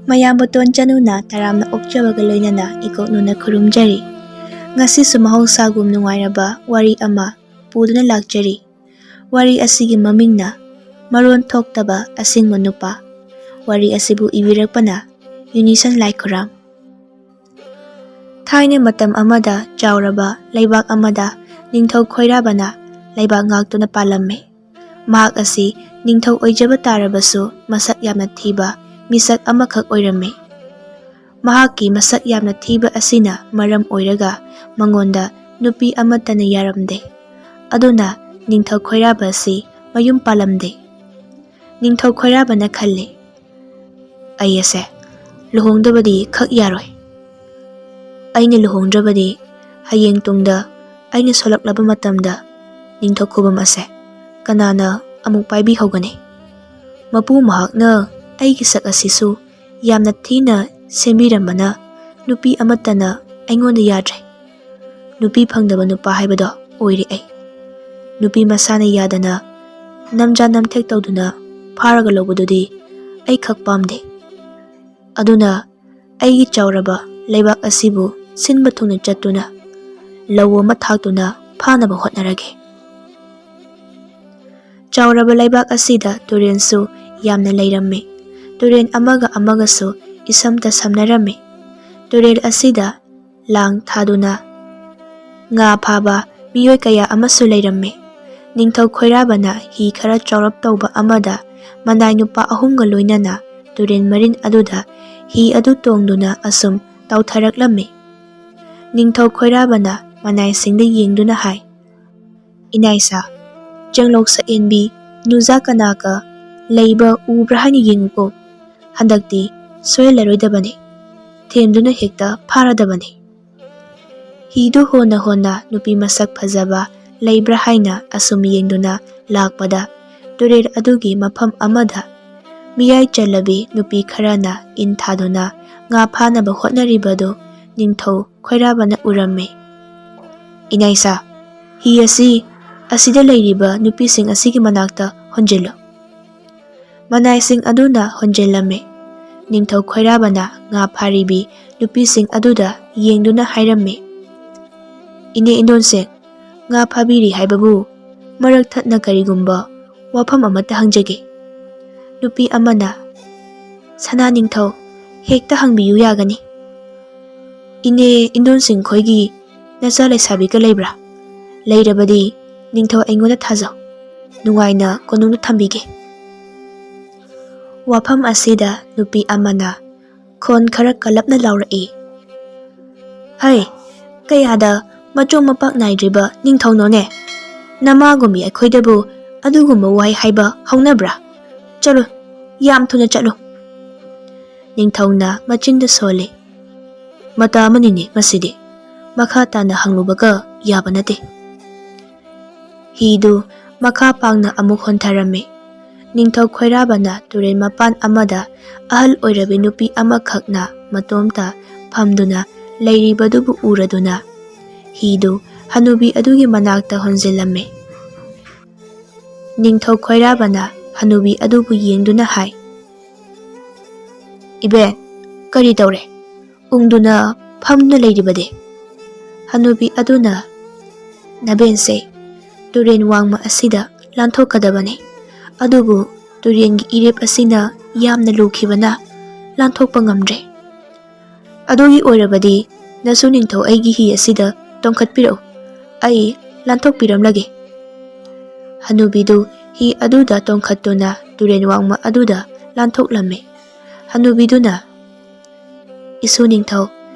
ꯃꯌꯥꯝꯕꯨ ꯇꯣꯟꯆꯅꯨꯅ ꯇꯔꯥꯝꯅ ꯑꯣꯛꯆꯕꯒ ꯂꯣꯏꯅꯅ ꯏꯀꯣꯛꯅꯨꯅ ꯈꯨꯔꯨꯝꯖꯔꯤ꯫ ꯉꯁꯤꯁꯨ ꯃꯍꯧꯁꯥꯒꯨꯝ ꯅꯨꯡꯉꯥꯏꯔꯕ ꯋꯥꯔꯤ ꯑꯃ ꯄꯨꯗꯨꯅ ꯂꯥꯛꯆꯔꯤ꯫ ꯋꯥꯔꯤ ꯑꯁꯤꯒꯤ ꯃꯃꯤꯡꯅ ꯃꯔꯣꯟ ꯊꯣꯛꯇꯕ ꯑꯁꯤꯡꯕ ꯅꯨꯄꯥ꯫ ꯋꯥꯔꯤ ꯑꯁꯤꯕꯨ ꯏꯕꯤꯔꯛꯄꯅ ꯌꯨꯅꯤꯁꯟ ꯂꯥꯏꯈꯨꯔꯥꯝ꯫ ꯊꯥꯏꯅ ꯃꯇꯝ ꯑꯃꯗ ꯆꯥꯎꯔꯕ ꯂꯩꯕꯥꯛ ꯑꯃꯗ ꯅꯤꯡꯊꯧ ꯈꯣꯏꯔꯥꯕꯅ ꯂꯩꯕꯥꯛ ꯉꯥꯛꯇꯨꯅ ꯄꯥꯜꯂꯝꯃꯤ꯫ ꯃꯍꯥꯛ ꯑꯁꯤ ꯅꯤꯡꯊꯧ ꯑꯣꯏꯖꯕ ꯇꯥꯔꯕꯁꯨ ꯃꯁꯛ ꯌꯥꯝꯅ ꯊꯤꯕ ꯃꯤꯁꯛ ꯑꯃꯈꯛ ꯑꯣꯏꯔꯝꯃꯤ꯫ ꯃꯍꯥꯛꯀꯤ ꯃꯁꯛ ꯌꯥꯝꯅ ꯊꯤꯕ ꯑꯁꯤꯅ ꯃꯔꯝ ꯑꯣꯏꯔꯒ ꯃꯉꯣꯟꯗ ꯅꯨꯄꯤ ꯑꯃꯠꯇꯅ ꯌꯥꯔꯝꯗꯦ꯫ ꯑꯗꯨꯅ ꯅꯤꯡꯊꯧ ꯈꯣꯏꯔꯥꯕ ꯑꯁꯤ ꯃꯌꯨꯝ ꯄꯥꯜꯂꯝꯗꯦ꯫ ꯅꯤꯡꯊꯧ ꯈꯣꯏꯔꯥꯕꯅ ꯈꯜꯂꯤ, ꯑꯩ ꯑꯁꯦ ꯂꯨꯍꯣꯡꯗꯕꯗꯤ ꯈꯛ ꯌꯥꯔꯣꯏ꯫ ꯑꯩꯅ ꯂꯨꯍꯣꯡꯗ꯭ꯔꯕꯗꯤ ꯍꯌꯦꯡ ꯇꯨꯡꯗ ꯑꯩꯅ ꯁꯣꯜꯂꯛꯂꯕ ꯃꯇꯝꯗ ꯅꯤꯡꯊꯧ ꯈꯨꯕꯝ ꯑꯁꯦ ꯀꯅꯥꯅ ꯑꯃꯨꯛ ꯄꯥꯏꯕꯤꯍꯧꯒꯅꯤ? ꯃꯄꯨ ꯃꯍꯥꯛꯅ ꯑꯩꯒꯤ ꯁꯛ ꯑꯁꯤꯁꯨ ꯌꯥꯝꯅ ꯊꯤꯅ ꯁꯦꯝꯕꯤꯔꯝꯕꯅ ꯅꯨꯄꯤ ꯑꯃꯠꯇꯅ ꯑꯩꯉꯣꯟꯗ ꯌꯥꯗ꯭ꯔꯦ꯫ ꯅꯨꯄꯤ ꯐꯪꯗꯕ ꯅꯨꯄꯥ ꯍꯥꯏꯕꯗꯣ ꯑꯣꯏꯔꯦ ꯑꯩ꯫ ꯅꯨꯄꯤ ꯃꯁꯥꯅ ꯌꯥꯗꯅ ꯅꯝꯖꯥ ꯅꯝꯊꯦꯛ ꯇꯧꯗꯨꯅ ꯐꯥꯔꯒ ꯂꯧꯕꯗꯨꯗꯤ ꯑꯩ ꯈꯛ ꯄꯥꯝꯗꯦ꯫ ꯑꯗꯨꯅ ꯑꯩꯒꯤ ꯆꯥꯎꯔꯕ ꯂꯩꯕꯥꯛ ꯑꯁꯤꯕꯨ ꯁꯤꯟꯕ ꯊꯨꯡꯅ ꯆꯠꯇꯨꯅ ꯂꯧ ꯑꯃ ꯊꯥꯛꯇꯨꯅ ꯐꯥꯅꯕ ꯍꯣꯠꯅꯔꯒꯦ꯫ ꯆꯥꯎꯔꯕ ꯂꯩꯕꯥꯛ ꯑꯁꯤꯗ ꯇꯨꯔꯦꯟꯁꯨ ꯌꯥꯝꯅ ꯂꯩꯔꯝꯃꯤ꯫ ꯇꯨꯔꯦꯟ ꯑꯃꯒ ꯑꯃꯒꯁꯨ ꯏꯁꯝꯇ ꯁꯝꯅꯔꯝꯃꯤ꯫ ꯇꯨꯔꯦꯜ ꯑꯁꯤꯗ ꯂꯥꯡ ꯊꯥꯗꯨꯅ ꯉꯥ ꯐꯥꯕ ꯃꯤꯑꯣꯏ ꯀꯌꯥ ꯑꯃꯁꯨ ꯂꯩꯔꯝꯃꯤ꯫ ꯅꯤꯡꯊꯧ ꯈꯣꯏꯔꯥꯕꯅ ꯍꯤ ꯈꯔ ꯆꯥꯎꯔꯞ ꯇꯧꯕ ꯑꯃꯗ ꯃꯅꯥꯏ ꯅꯨꯄꯥ ꯑꯍꯨꯝꯒ ꯂꯣꯏꯅꯅ ꯇꯨꯔꯦꯟ ꯃꯔꯤꯟ ꯑꯗꯨꯗ ꯍꯤ ꯑꯗꯨ ꯇꯣꯡꯗꯨꯅ ꯑꯁꯨꯝ ꯇꯥꯎꯊꯔꯛꯂꯝꯃꯤ꯫ ꯅꯤꯡꯊꯧ ꯈꯣꯏꯔꯥꯕꯅ ꯃꯅꯥꯏꯁꯤꯡꯗ ꯌꯦꯡꯗꯨꯅ ꯍꯥꯏ, ꯏꯅꯥꯏꯁꯥ, ꯆꯦꯡꯂꯧ ꯁꯛꯌꯦꯟꯕꯤ ꯅꯨꯖꯥ ꯀꯅꯥꯀ ꯂꯩꯕ ꯎꯕ꯭ꯔꯥ ꯍꯥꯏꯅ ꯌꯦꯡꯉꯨꯀꯣ꯫ ꯍꯟꯗꯛꯇꯤ ꯁꯣꯏꯍꯜꯂꯔꯣꯏꯗꯕꯅꯤ, ꯊꯦꯝꯗꯨꯅ ꯍꯦꯛꯇ ꯐꯥꯔꯗꯕꯅꯤ꯫ ꯍꯤꯗꯨ ꯍꯣꯟꯅ ꯍꯣꯟꯅ ꯅꯨꯄꯤ ꯃꯁꯛ ꯐꯖꯕ ꯂꯩꯕ꯭ꯔꯥ ꯍꯥꯏꯅ ꯑꯁꯨꯝ ꯌꯦꯡꯗꯨꯅ ꯂꯥꯛꯄꯗ ꯇꯨꯔꯦꯜ ꯑꯗꯨꯒꯤ ꯃꯐꯝ ꯑꯃꯗ ꯃꯤꯌꯥꯏ ꯆꯜꯂꯕꯤ ꯅꯨꯄꯤ ꯈꯔꯅ ꯏꯟ ꯊꯥꯗꯨꯅ ꯉꯥ ꯐꯥꯅꯕ ꯍꯣꯠꯅꯔꯤꯕꯗꯨ ꯅꯤꯡꯊꯧ ꯈꯣꯏꯔꯥꯕꯅ ꯎꯔꯝꯃꯤ꯫ ꯏꯅꯥꯏꯁꯥ, ꯍꯤ ꯑꯁꯤ ꯑꯁꯤꯗ ꯂꯩꯔꯤꯕ ꯅꯨꯄꯤꯁꯤꯡ ꯑꯁꯤꯒꯤ ꯃꯅꯥꯛꯇ ꯍꯣꯟꯖꯤꯜꯂꯨ꯫ ꯃꯅꯥꯏꯁꯤꯡ ꯑꯗꯨꯅ ꯍꯣꯟꯖꯤꯜꯂꯝꯃꯤ꯫ ꯅꯤꯡꯊꯧ ꯈꯣꯏꯔꯥꯕꯅ ꯉꯥ ꯐꯥꯔꯤꯕꯤ ꯅꯨꯄꯤꯁꯤꯡ ꯑꯗꯨꯗ ꯌꯦꯡꯗꯨꯅ ꯍꯥꯏꯔꯝꯃꯤ, ꯏꯅꯦ ꯏꯟꯗꯣꯟꯁꯤꯡ, ꯉꯥ ꯐꯥꯕꯤꯔꯤ ꯍꯥꯏꯕꯕꯨ ꯃꯔꯛ ꯊꯠꯅ ꯀꯔꯤꯒꯨꯝꯕ ꯋꯥꯐꯝ ꯑꯃꯠꯇ ꯍꯪꯖꯒꯦ꯫ ꯅꯨꯄꯤ ꯑꯃꯅ, ꯁꯅꯥ ꯅꯤꯡꯊꯧ, ꯍꯦꯛꯇ ꯍꯪꯕꯤꯌꯨ ꯌꯥꯒꯅꯤ꯫ ꯏꯅꯦ ꯏꯟꯗꯣꯟꯁꯤꯡ ꯈꯣꯏꯒꯤ ꯅꯆꯥ ꯂꯩꯁꯥꯕꯤꯒ ꯂꯩꯕ꯭ꯔꯥ? ꯂꯩꯔꯕꯗꯤ ꯅꯤꯡꯊꯧ ꯑꯩꯉꯣꯟꯗ ꯊꯥꯖꯧ, ꯅꯨꯡꯉꯥꯏꯅ ꯀꯣꯅꯨꯡꯗ ꯊꯝꯕꯤꯒꯦ꯫ ꯋꯥꯐꯝ ꯑꯁꯤꯗ ꯅꯨꯄꯤ ꯑꯃꯅ ꯈꯣꯟ ꯈꯔ ꯀꯜꯂꯞꯅ ꯂꯥꯎꯔꯛꯏ, ꯍꯩ, ꯀꯌꯥꯗ ꯃꯆꯣꯡ ꯃꯄꯥꯛ ꯅꯥꯏꯗ꯭ꯔꯤꯕ ꯅꯤꯡꯊꯧꯅꯣꯅꯦ? ꯅꯃꯥꯒꯨꯝꯕꯤ ꯑꯩꯈꯣꯏꯗꯕꯨ ꯑꯗꯨꯒꯨꯝꯕ ꯋꯥꯍꯩ ꯍꯥꯏꯕ ꯍꯧꯅꯕ꯭ꯔꯥ? ꯆꯠꯂꯨ, ꯌꯥꯝ ꯊꯨꯅ ꯆꯠꯂꯨ꯫ ꯅꯤꯡꯊꯧꯅ ꯃꯆꯤꯟꯗ ꯁꯣꯜꯂꯤ, ꯃꯇꯥ ꯑꯃꯅꯤꯅꯦ ꯃꯁꯤꯗꯤ, ꯃꯈꯥ ꯇꯥꯅ ꯍꯪꯂꯨꯕꯒ ꯌꯥꯕ ꯅꯠꯇꯦ꯫ ꯍꯤꯗꯨ ꯃꯈꯥ ꯄꯥꯡꯅ ꯑꯃꯨꯛ ꯍꯣꯟꯊꯔꯝꯃꯤ꯫ ꯅꯤꯡꯊꯧ ꯈꯣꯏꯔꯥꯕꯅ ꯇꯨꯔꯦꯜ ꯃꯄꯥꯟ ꯑꯃꯗ ꯑꯍꯜ ꯑꯣꯏꯔꯕꯤ ꯅꯨꯄꯤ ꯑꯃꯈꯛꯅ ꯃꯇꯣꯝꯇ ꯐꯝꯗꯨꯅ ꯂꯩꯔꯤꯕꯗꯨꯕꯨ ꯎꯔꯗꯨꯅ ꯍꯤꯗꯨ ꯍꯅꯨꯕꯤ ꯑꯗꯨꯒꯤ ꯃꯅꯥꯛꯇ ꯍꯣꯟꯖꯤꯜꯂꯝꯃꯤ꯫ ꯅꯤꯡꯊꯧ ꯈꯣꯏꯔꯥꯕꯅ ꯍꯅꯨꯕꯤ ꯑꯗꯨꯕꯨ ꯌꯦꯡꯗꯨꯅ ꯍꯥꯏ, ꯏꯕꯦꯟ, ꯀꯔꯤ ꯇꯧꯔꯦ? ꯎꯪꯗꯨꯅ ꯐꯝꯗꯨꯅ ꯂꯩꯔꯤꯕꯗꯤ? ꯍꯅꯨꯕꯤ ꯑꯗꯨꯅ, ꯅꯕꯦꯟꯁꯦ, ꯇꯨꯔꯦꯟ ꯋꯥꯡꯃ ꯑꯁꯤꯗ ꯂꯥꯟꯊꯣꯛꯀꯗꯕꯅꯤ, ꯑꯗꯨꯕꯨ ꯇꯨꯔꯦꯟꯒꯤ ꯏꯔꯦꯞ ꯑꯁꯤꯅ ꯌꯥꯝꯅ ꯂꯨꯈꯤꯕꯅ ꯂꯥꯟꯊꯣꯛꯄ ꯉꯝꯗ꯭ꯔꯦ꯫ ꯑꯗꯨꯒꯤ ꯑꯣꯏꯔꯕꯗꯤ ꯅꯁꯨ ꯅꯤꯡꯊꯧ ꯑꯩꯒꯤ ꯍꯤ ꯑꯁꯤꯗ ꯇꯣꯡꯈꯠꯄꯤꯔꯛꯎ, ꯑꯩ ꯂꯥꯟꯊꯣꯛꯄꯤꯔꯝꯂꯒꯦ꯫ ꯍꯅꯨꯕꯤꯗꯨ ꯍꯤ ꯑꯗꯨꯗ ꯇꯣꯡꯈꯠꯇꯨꯅ ꯇꯨꯔꯦꯟ ꯋꯥꯡꯃ ꯑꯗꯨꯗ ꯂꯥꯟꯊꯣꯛꯂꯝꯃꯤ꯫ ꯍꯅꯨꯕꯤꯗꯨꯅ, ꯏꯁꯨ ꯅꯤꯡꯊꯧ,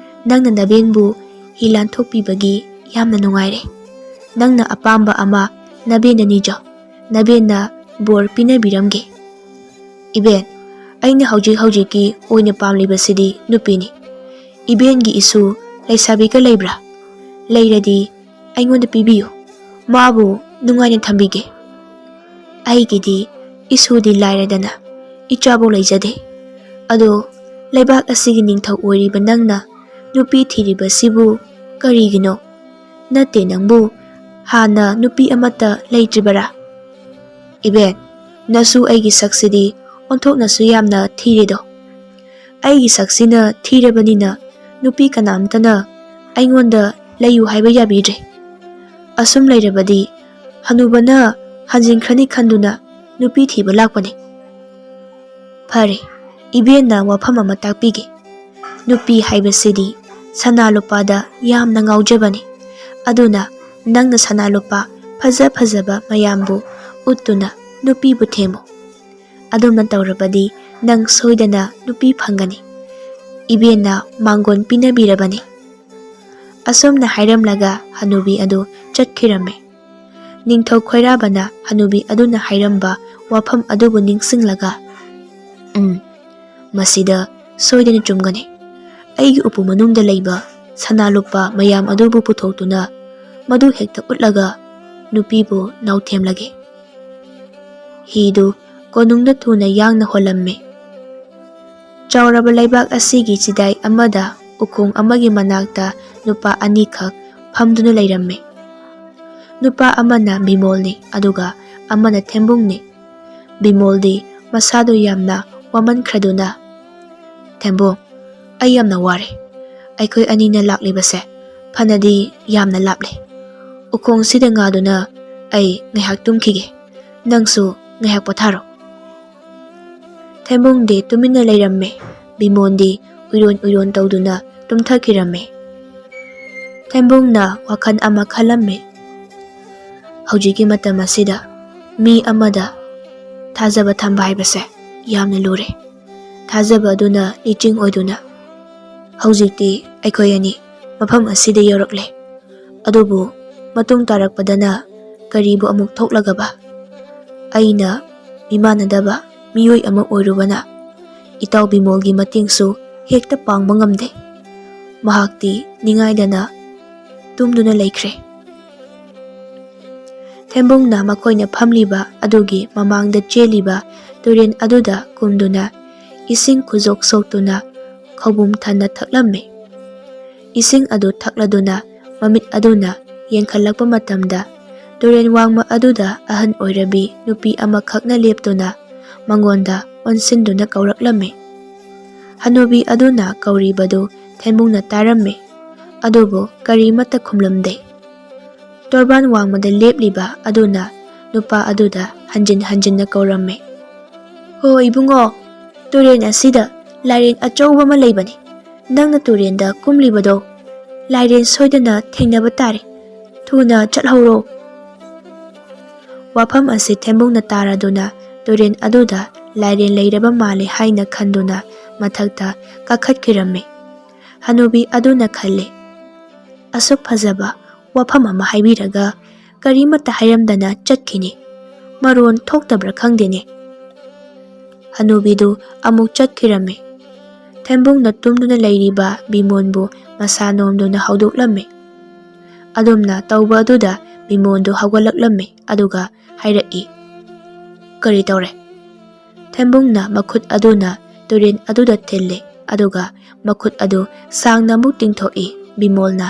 ꯅꯪꯅ ꯅꯕꯦꯟꯕꯨ ꯍꯤ ꯂꯥꯟꯊꯣꯛꯄꯤꯕꯒꯤ ꯌꯥꯝꯅ ꯅꯨꯡꯉꯥꯏꯔꯦ꯫ ꯅꯪꯅ ꯑꯄꯥꯝꯕ ꯑꯃ ꯅꯕꯦꯟꯗ ꯅꯤꯖꯧ, ꯅꯕꯦꯟꯅ ꯕꯣꯔ ꯄꯤꯅꯕꯤꯔꯝꯒꯦ꯫ ꯏꯕꯦꯟ, ꯑꯩꯅ ꯍꯧꯖꯤꯛꯀꯤ ꯑꯣꯏꯅ ꯄꯥꯝꯂꯤꯕꯁꯤꯗꯤ ꯅꯨꯄꯤꯅꯤ꯫ ꯏꯕꯦꯟꯒꯤ ꯏꯁꯨ ꯂꯩꯁꯥꯕꯤꯒ ꯂꯩꯕ꯭ꯔꯥ? ꯂꯩꯔꯗꯤ ꯑꯩꯉꯣꯟꯗ ꯄꯤꯕꯤꯌꯨ, ꯃꯥꯕꯨ ꯅꯨꯡꯉꯥꯏꯅ ꯊꯝꯕꯤꯒꯦ꯫ ꯑꯩꯒꯤꯗꯤ ꯏꯁꯨꯗꯤ ꯂꯥꯏꯔꯗꯅ ꯏꯆꯥꯕꯨ ꯂꯩꯖꯗꯦ꯫ ꯑꯗꯣ ꯂꯩꯕꯥꯛ ꯑꯁꯤꯒꯤ ꯅꯤꯡꯊꯧ ꯑꯣꯏꯔꯤꯕ ꯅꯪꯅ ꯅꯨꯄꯤ ꯊꯤꯔꯤꯕꯁꯤꯕꯨ ꯀꯔꯤꯒꯤꯅꯣ? ꯅꯠꯇꯦ ꯅꯪꯕꯨ ꯍꯥꯟꯅ ꯅꯨꯄꯤ ꯑꯃꯠꯇ ꯂꯩꯇ꯭ꯔꯤꯕꯔꯥ? ꯏꯕꯦꯟ, ꯅꯁꯨ ꯑꯩꯒꯤ ꯁꯛꯁꯤꯗꯤ ꯑꯣꯟꯊꯣꯛꯅꯁꯨ ꯌꯥꯝꯅ ꯊꯤꯔꯦꯗꯣ꯫ ꯑꯩꯒꯤ ꯁꯛꯁꯤꯅ ꯊꯤꯔꯕꯅꯤꯅ ꯅꯨꯄꯤ ꯀꯅꯥꯝꯇꯅ ꯑꯩꯉꯣꯟꯗ ꯂꯩꯌꯨ ꯍꯥꯏꯕ ꯌꯥꯕꯤꯗ꯭ꯔꯦ꯫ ꯑꯁꯨꯝ ꯂꯩꯔꯕꯗꯤ ꯍꯅꯨꯕꯅ ꯍꯟꯖꯤꯟꯈ꯭ꯔꯅꯤ ꯈꯟꯗꯨꯅ ꯅꯨꯄꯤ ꯊꯤꯕ ꯂꯥꯛꯄꯅꯤ꯫ ꯐꯔꯦ, ꯏꯕꯦꯟꯅ ꯋꯥꯐꯝ ꯑꯃ ꯇꯥꯛꯄꯤꯒꯦ꯫ ꯅꯨꯄꯤ ꯍꯥꯏꯕꯁꯤꯗꯤ ꯁꯅꯥ ꯂꯨꯄꯥꯗ ꯌꯥꯝꯅ ꯉꯥꯎꯖꯕꯅꯤ꯫ ꯑꯗꯨꯅ ꯅꯪꯅ ꯁꯅꯥ ꯂꯨꯄꯥ ꯐꯖ ꯐꯖꯕ ꯃꯌꯥꯝꯕꯨ ꯎꯠꯇꯨꯅ ꯅꯨꯄꯤꯕꯨ ꯊꯦꯝꯃꯨ꯫ ꯑꯗꯨꯝꯅ ꯇꯧꯔꯕꯗꯤ ꯅꯪ ꯁꯣꯏꯗꯅ ꯅꯨꯄꯤ ꯐꯪꯒꯅꯤ꯫ ꯏꯕꯦꯟꯅ ꯃꯥꯡꯒꯣꯟ ꯄꯤꯅꯕꯤꯔꯕꯅꯤ꯫ ꯑꯁꯨꯝꯅ ꯍꯥꯏꯔꯝꯂꯒ ꯍꯅꯨꯕꯤ ꯑꯗꯨ ꯆꯠꯈꯤꯔꯝꯃꯦ꯫ ꯅꯤꯡꯊꯧ ꯈꯣꯏꯔꯥꯕꯅ ꯍꯅꯨꯕꯤ ꯑꯗꯨꯅ ꯍꯥꯏꯔꯝꯕ ꯋꯥꯐꯝ ꯑꯗꯨꯕꯨ ꯅꯤꯡꯁꯤꯡꯂꯒ ꯃꯁꯤꯗ ꯁꯣꯏꯗꯅ ꯆꯨꯝꯒꯅꯤ꯫ ꯑꯩꯒꯤ ꯎꯄꯨ ꯃꯅꯨꯡꯗ ꯂꯩꯕ ꯁꯅꯥ ꯂꯨꯄꯥ ꯃꯌꯥꯝ ꯑꯗꯨꯕꯨ ꯄꯨꯊꯣꯛꯇꯨꯅ ꯃꯗꯨ ꯍꯦꯛꯇ ꯎꯠꯂꯒ ꯅꯨꯄꯤꯕꯨ ꯅꯥꯎꯊꯦꯝꯂꯒꯦ꯫ ꯍꯤꯗꯨ ꯀꯣꯅꯨꯡꯗ ꯊꯨꯅ ꯌꯥꯡꯅ ꯍꯣꯜꯂꯝꯃꯤ꯫ ꯆꯥꯎꯔꯕ ꯂꯩꯕꯥꯛ ꯑꯁꯤꯒꯤ ꯆꯤꯗꯥꯏ ꯑꯃꯗ ꯎꯈꯣꯡ ꯑꯃꯒꯤ ꯃꯅꯥꯛꯇ ꯅꯨꯄꯥ ꯑꯅꯤꯈꯛ ꯐꯝꯗꯨꯅ ꯂꯩꯔꯝꯃꯤ꯫ ꯅꯨꯄꯥ ꯑꯃꯅ ꯕꯤꯃꯣꯜꯅꯤ ꯑꯗꯨꯒ ꯑꯃꯅ ꯊꯦꯝꯕꯨꯡꯅꯤ꯫ ꯕꯤꯃꯣꯜꯗꯤ ꯃꯁꯥꯗꯨ ꯌꯥꯝꯅ ꯋꯥꯃꯟꯈ꯭ꯔꯗꯨꯅ, "ꯊꯦꯝꯕꯨꯡ, ꯑꯩ ꯌꯥꯝꯅ ꯋꯥꯔꯦ꯫ ꯑꯩꯈꯣꯏ ꯑꯅꯤꯅ ꯂꯥꯛꯂꯤꯕꯁꯦ ꯐꯅꯗꯤ ꯌꯥꯝꯅ ꯂꯥꯞꯂꯦ꯫ ꯎꯈꯣꯡꯁꯤꯗ ꯉꯥꯗꯨꯅ ꯑꯩ ꯉꯥꯏꯍꯥꯛ ꯇꯨꯝꯈꯤꯒꯦ꯫ ꯅꯪꯁꯨ ꯉꯥꯏꯍꯥꯛ ꯄꯣꯊꯥꯔꯣ꯫" ꯊꯦꯝꯕꯨꯡꯗꯤ ꯇꯨꯃꯤꯟꯅ ꯂꯩꯔꯝꯃꯦ꯫ ꯕꯤꯃꯣꯜꯗꯤ ꯎꯏꯔꯣꯟ ꯎꯏꯔꯣꯟ ꯇꯧꯗꯨꯅ ꯇꯨꯝꯊꯈꯤꯔꯝꯃꯦ꯫ ꯊꯦꯝꯕꯨꯡꯅ ꯋꯥꯈꯜ ꯑꯃ ꯈꯜꯂꯝꯃꯤ꯫ ꯍꯧꯖꯤꯛꯀꯤ ꯃꯇꯝ ꯑꯁꯤꯗ ꯃꯤ ꯑꯃꯗ ꯊꯥꯖꯕ ꯊꯝꯕ ꯍꯥꯏꯕꯁꯦ ꯌꯥꯝꯅ ꯂꯨꯔꯦ꯫ ꯊꯥꯖꯕ ꯑꯗꯨꯅ ꯂꯤꯆꯤꯡ ꯑꯣꯏꯗꯨꯅ ꯍꯧꯖꯤꯛꯇꯤ ꯑꯩꯈꯣꯏ ꯑꯅꯤ ꯃꯐꯝ ꯑꯁꯤꯗ ꯌꯧꯔꯛꯂꯦ꯫ ꯑꯗꯨꯕꯨ ꯃꯇꯨꯡ ꯇꯥꯔꯛꯄꯗꯅ ꯀꯔꯤꯕꯨ ꯑꯃꯨꯛ ꯊꯣꯛꯂꯒꯕ? ꯑꯩꯅ ꯃꯤꯃꯥꯟꯅꯗꯕ ꯃꯤꯑꯣꯏ ꯑꯃ ꯑꯣꯏꯔꯨꯕꯅ ꯏꯇꯥꯎ ꯕꯤꯃꯣꯜꯒꯤ ꯃꯇꯦꯡꯁꯨ ꯍꯦꯛꯇ ꯄꯥꯡꯕ ꯉꯝꯗꯦ꯫ ꯃꯍꯥꯛꯇꯤ ꯅꯤꯡꯉꯥꯏꯗꯅ ꯇꯨꯝꯗꯨꯅ ꯂꯩꯈ꯭ꯔꯦ꯫ ꯊꯦꯝꯕꯨꯡꯅ ꯃꯈꯣꯏꯅ ꯐꯝꯂꯤꯕ ꯑꯗꯨꯒꯤ ꯃꯃꯥꯡꯗ ꯆꯦꯜꯂꯤꯕ ꯇꯨꯔꯦꯟ ꯑꯗꯨꯗ ꯀꯨꯝꯗꯨꯅ ꯏꯁꯤꯡ ꯈꯨꯖꯣꯛ ꯁꯣꯛꯇꯨꯅ ꯈꯧꯕꯨꯝ ꯊꯟꯅ ꯊꯛꯂꯝꯃꯤ꯫ ꯏꯁꯤꯡ ꯑꯗꯨ ꯊꯛꯂꯗꯨꯅ ꯃꯃꯤꯠ ꯑꯗꯨꯅ ꯌꯦꯡꯈꯠꯂꯛꯄ ꯃꯇꯝꯗ ꯇꯨꯔꯦꯟ ꯋꯥꯡꯃ ꯑꯗꯨꯗ ꯑꯍꯟ ꯑꯣꯏꯔꯕꯤ ꯅꯨꯄꯤ ꯑꯃꯈꯛꯅ ꯂꯦꯞꯇꯨꯅ ꯃꯉꯣꯟꯗ ꯑꯣꯟꯁꯤꯟꯗꯨꯅ ꯀꯧꯔꯛꯂꯝꯃꯤ꯫ ꯍꯅꯨꯕꯤ ꯑꯗꯨꯅ ꯀꯧꯔꯤꯕꯗꯨ ꯊꯦꯝꯕꯨꯡꯅ ꯇꯥꯔꯝꯃꯤ꯫ ꯑꯗꯨꯕꯨ ꯀꯔꯤꯃꯠꯇ ꯈꯨꯝꯂꯝꯗꯦ꯫ ꯇꯣꯔꯕꯥꯟ ꯋꯥꯡꯃꯗ ꯂꯦꯞꯂꯤꯕ ꯑꯗꯨꯅ ꯅꯨꯄꯥ ꯑꯗꯨꯗ ꯍꯟꯖꯤꯟ ꯍꯟꯖꯤꯟꯅ ꯀꯧꯔꯝꯃꯤ꯫ "ꯍꯣ ꯏꯕꯨꯡꯉꯣ, ꯇꯨꯔꯦꯟ ꯑꯁꯤꯗ ꯂꯥꯏꯔꯦꯟ ꯑꯆꯧꯕ ꯑꯃ ꯂꯩꯕꯅꯤ꯫ ꯅꯪꯅ ꯇꯨꯔꯦꯟꯗ ꯀꯨꯝꯂꯤꯕꯗꯣ ꯂꯥꯏꯔꯦꯟ ꯁꯣꯏꯗꯅ ꯊꯦꯡꯅꯕ ꯇꯥꯔꯦ꯫ ꯊꯨꯅ ꯆꯠꯍꯧꯔꯣ꯫" ꯋꯥꯐꯝ ꯑꯁꯤ ꯊꯦꯝꯕꯨꯡꯅ ꯇꯥꯔꯗꯨꯅ ꯇꯨꯔꯦꯟ ꯑꯗꯨꯗ ꯂꯥꯏꯔꯦꯟ ꯂꯩꯔꯕ ꯃꯥꯜꯂꯦ ꯍꯥꯏꯅ ꯈꯟꯗꯨꯅ ꯃꯊꯛꯇ ꯀꯥꯈꯠꯈꯤꯔꯝꯃꯤ꯫ ꯍꯅꯨꯕꯤ ꯑꯗꯨꯅ ꯈꯜꯂꯤ, ꯑꯁꯨꯛ ꯐꯖꯕ ꯋꯥꯐꯝ ꯑꯃ ꯍꯥꯏꯕꯤꯔꯒ ꯀꯔꯤꯃꯠꯇ ꯍꯥꯏꯔꯝꯗꯅ ꯆꯠꯈꯤꯅꯤ꯫ ꯃꯔꯣꯟ ꯊꯣꯛꯇꯕ꯭ꯔꯥ ꯈꯪꯗꯦꯅꯦ꯫ ꯍꯅꯨꯕꯤꯗꯨ ꯑꯃꯨꯛ ꯆꯠꯈꯤꯔꯝꯃꯤ꯫ ꯊꯦꯝꯕꯨꯡꯅ ꯇꯨꯝꯗꯨꯅ ꯂꯩꯔꯤꯕ ꯕꯤꯃꯣꯜꯕꯨ ꯃꯁꯥ ꯅꯣꯝꯗꯨꯅ ꯍꯧꯗꯣꯛꯂꯝꯃꯤ꯫ ꯑꯗꯨꯝꯅ ꯇꯧꯕ ꯑꯗꯨꯗ ꯕꯤꯃꯣꯜꯗꯨ ꯍꯧꯒꯠꯂꯛꯂꯝꯃꯤ ꯑꯗꯨꯒ ꯍꯥꯏꯔꯛꯏ, "ꯀꯔꯤ ꯇꯧꯔꯦ?" ꯊꯦꯝꯕꯨꯡꯅ ꯃꯈꯨꯠ ꯑꯗꯨꯅ ꯇꯨꯔꯦꯟ ꯑꯗꯨꯗ ꯊꯤꯜꯂꯤ ꯑꯗꯨꯒ ꯃꯈꯨꯠ ꯑꯗꯨ ꯁꯥꯡꯅ ꯑꯃꯨꯛ ꯇꯤꯡꯊꯣꯛꯏ꯫ ꯕꯤꯃꯣꯜꯅ,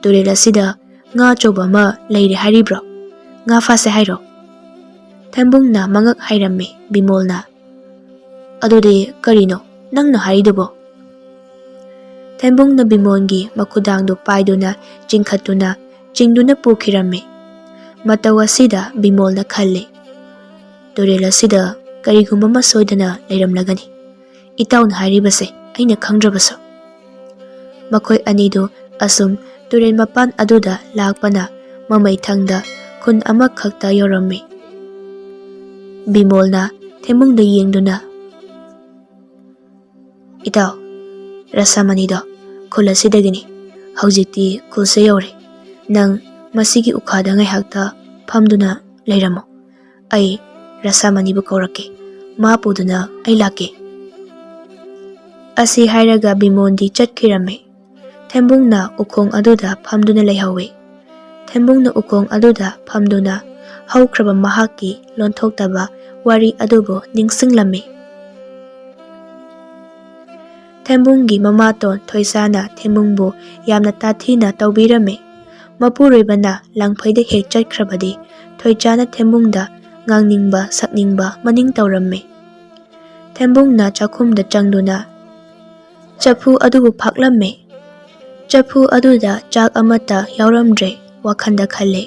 "ꯇꯨꯔꯦꯜ ꯑꯁꯤꯗ ꯉꯥ ꯑꯆꯧꯕ ꯑꯃ ꯂꯩꯔꯦ ꯍꯥꯏꯔꯤꯕ꯭ꯔꯣ? ꯉꯥ ꯐꯥꯁꯦ ꯍꯥꯏꯔꯣ?" ꯊꯦꯝꯕꯨꯡꯅ ꯃꯉꯛ ꯍꯥꯏꯔꯝꯃꯤ꯫ ꯕꯤꯃꯣꯜꯅ, "ꯑꯗꯨꯗꯤ ꯀꯔꯤꯅꯣ ꯅꯪꯅ ꯍꯥꯏꯔꯤꯗꯨꯕꯣ?" ꯊꯦꯝꯕꯨꯡꯅ ꯕꯤꯃꯣꯜꯒꯤ ꯃꯈꯨꯗꯥꯡꯗꯨ ꯄꯥꯏꯗꯨꯅ ꯆꯤꯡꯈꯠꯇꯨꯅ ꯆꯤꯡꯗꯨꯅ ꯄꯨꯈꯤꯔꯝꯃꯤ꯫ ꯃꯇꯧ ꯑꯁꯤꯗ ꯕꯤꯃꯣꯜꯅ ꯈꯜꯂꯤ, ꯇꯨꯔꯦꯜ ꯑꯁꯤꯗ ꯀꯔꯤꯒꯨꯝꯕ ꯑꯃ ꯁꯣꯏꯗꯅ ꯂꯩꯔꯝꯂꯒꯅꯤ꯫ ꯏꯇꯥꯎꯅ ꯍꯥꯏꯔꯤꯕꯁꯦ ꯑꯩꯅ ꯈꯪꯗ꯭ꯔꯕꯁꯨ꯫ ꯃꯈꯣꯏ ꯑꯅꯤꯗꯨ ꯑꯁꯨꯝ ꯇꯨꯔꯦꯟ ꯃꯄꯥꯟ ꯑꯗꯨꯗ ꯂꯥꯛꯄꯅ ꯃꯃꯩꯊꯪꯗ ꯈꯨꯟ ꯑꯃꯈꯛꯇ ꯌꯧꯔꯝꯃꯤ꯫ ꯕꯤꯃꯣꯜꯅ ꯊꯦꯝꯕꯨꯡꯗ ꯌꯦꯡꯗꯨꯅ, "ꯏꯇꯥꯎ, ꯔꯥꯁꯥꯃꯅꯤꯗꯣ ꯈꯨꯜ ꯑꯁꯤꯗꯒꯤꯅꯤ꯫ ꯍꯧꯖꯤꯛꯇꯤ ꯈꯨꯜꯁꯦ ꯌꯧꯔꯦ꯫ ꯅꯪ ꯃꯁꯤꯒꯤ ꯎꯈꯥꯗ ꯉꯥꯏꯍꯥꯛꯇ ꯐꯝꯗꯨꯅ ꯂꯩꯔꯝꯃꯣ꯫ ꯑꯩ ꯔꯥꯁꯥꯃꯅꯤꯕꯨ ꯀꯧꯔꯛꯀꯦ꯫ ꯃꯥ ꯄꯨꯗꯨꯅ ꯑꯩ ꯂꯥꯛꯀꯦ꯫" ꯑꯁꯤ ꯍꯥꯏꯔꯒ ꯕꯤꯃꯣꯜꯗꯤ ꯆꯠꯈꯤꯔꯝꯃꯤ꯫ ꯊꯦꯝꯕꯨꯡꯅ ꯎꯈꯣꯡ ꯑꯗꯨꯗ ꯐꯝꯗꯨꯅ ꯂꯩꯍꯧꯏ꯫ ꯊꯦꯝꯕꯨꯡꯅ ꯎꯈꯣꯡ ꯑꯗꯨꯗ ꯐꯝꯗꯨꯅ ꯍꯧꯈ꯭ꯔꯕ ꯃꯍꯥꯛꯀꯤ ꯂꯣꯟꯊꯣꯛꯇꯕ ꯋꯥꯔꯤ ꯑꯗꯨꯕꯨ ꯅꯤꯡꯁꯤꯡꯂꯝꯃꯤ꯫ ꯊꯦꯝꯕꯨꯡꯒꯤ ꯃꯃꯥꯇꯣꯟ ꯊꯣꯏꯁꯥꯅ ꯊꯦꯝꯕꯨꯡꯕꯨ ꯌꯥꯝꯅ ꯇꯥꯊꯤꯅ ꯇꯧꯕꯤꯔꯝꯃꯤ꯫ ꯃꯄꯨꯔꯣꯏꯕꯅ ꯂꯪꯐꯩꯗ ꯍꯦꯛ ꯆꯠꯈ꯭ꯔꯕꯗꯤ ꯊꯣꯏꯆꯥꯅ ꯊꯦꯝꯕꯨꯡꯗ ꯉꯥꯡꯅꯤꯡꯕ ꯁꯛꯅꯤꯡꯕ ꯃꯅꯤꯡ ꯇꯧꯔꯝꯃꯤ꯫ ꯊꯦꯝꯕꯨꯡꯅ ꯆꯥꯛꯈꯨꯝꯗ ꯆꯪꯗꯨꯅ ꯆꯐꯨ ꯑꯗꯨꯕꯨ ꯐꯥꯛꯂꯝꯃꯤ꯫ ꯆꯐꯨ ꯑꯗꯨꯗ ꯆꯥꯛ ꯑꯃꯠꯇ ꯌꯥꯎꯔꯝꯗ꯭ꯔꯦ ꯋꯥꯈꯜꯗ ꯈꯜꯂꯤ꯫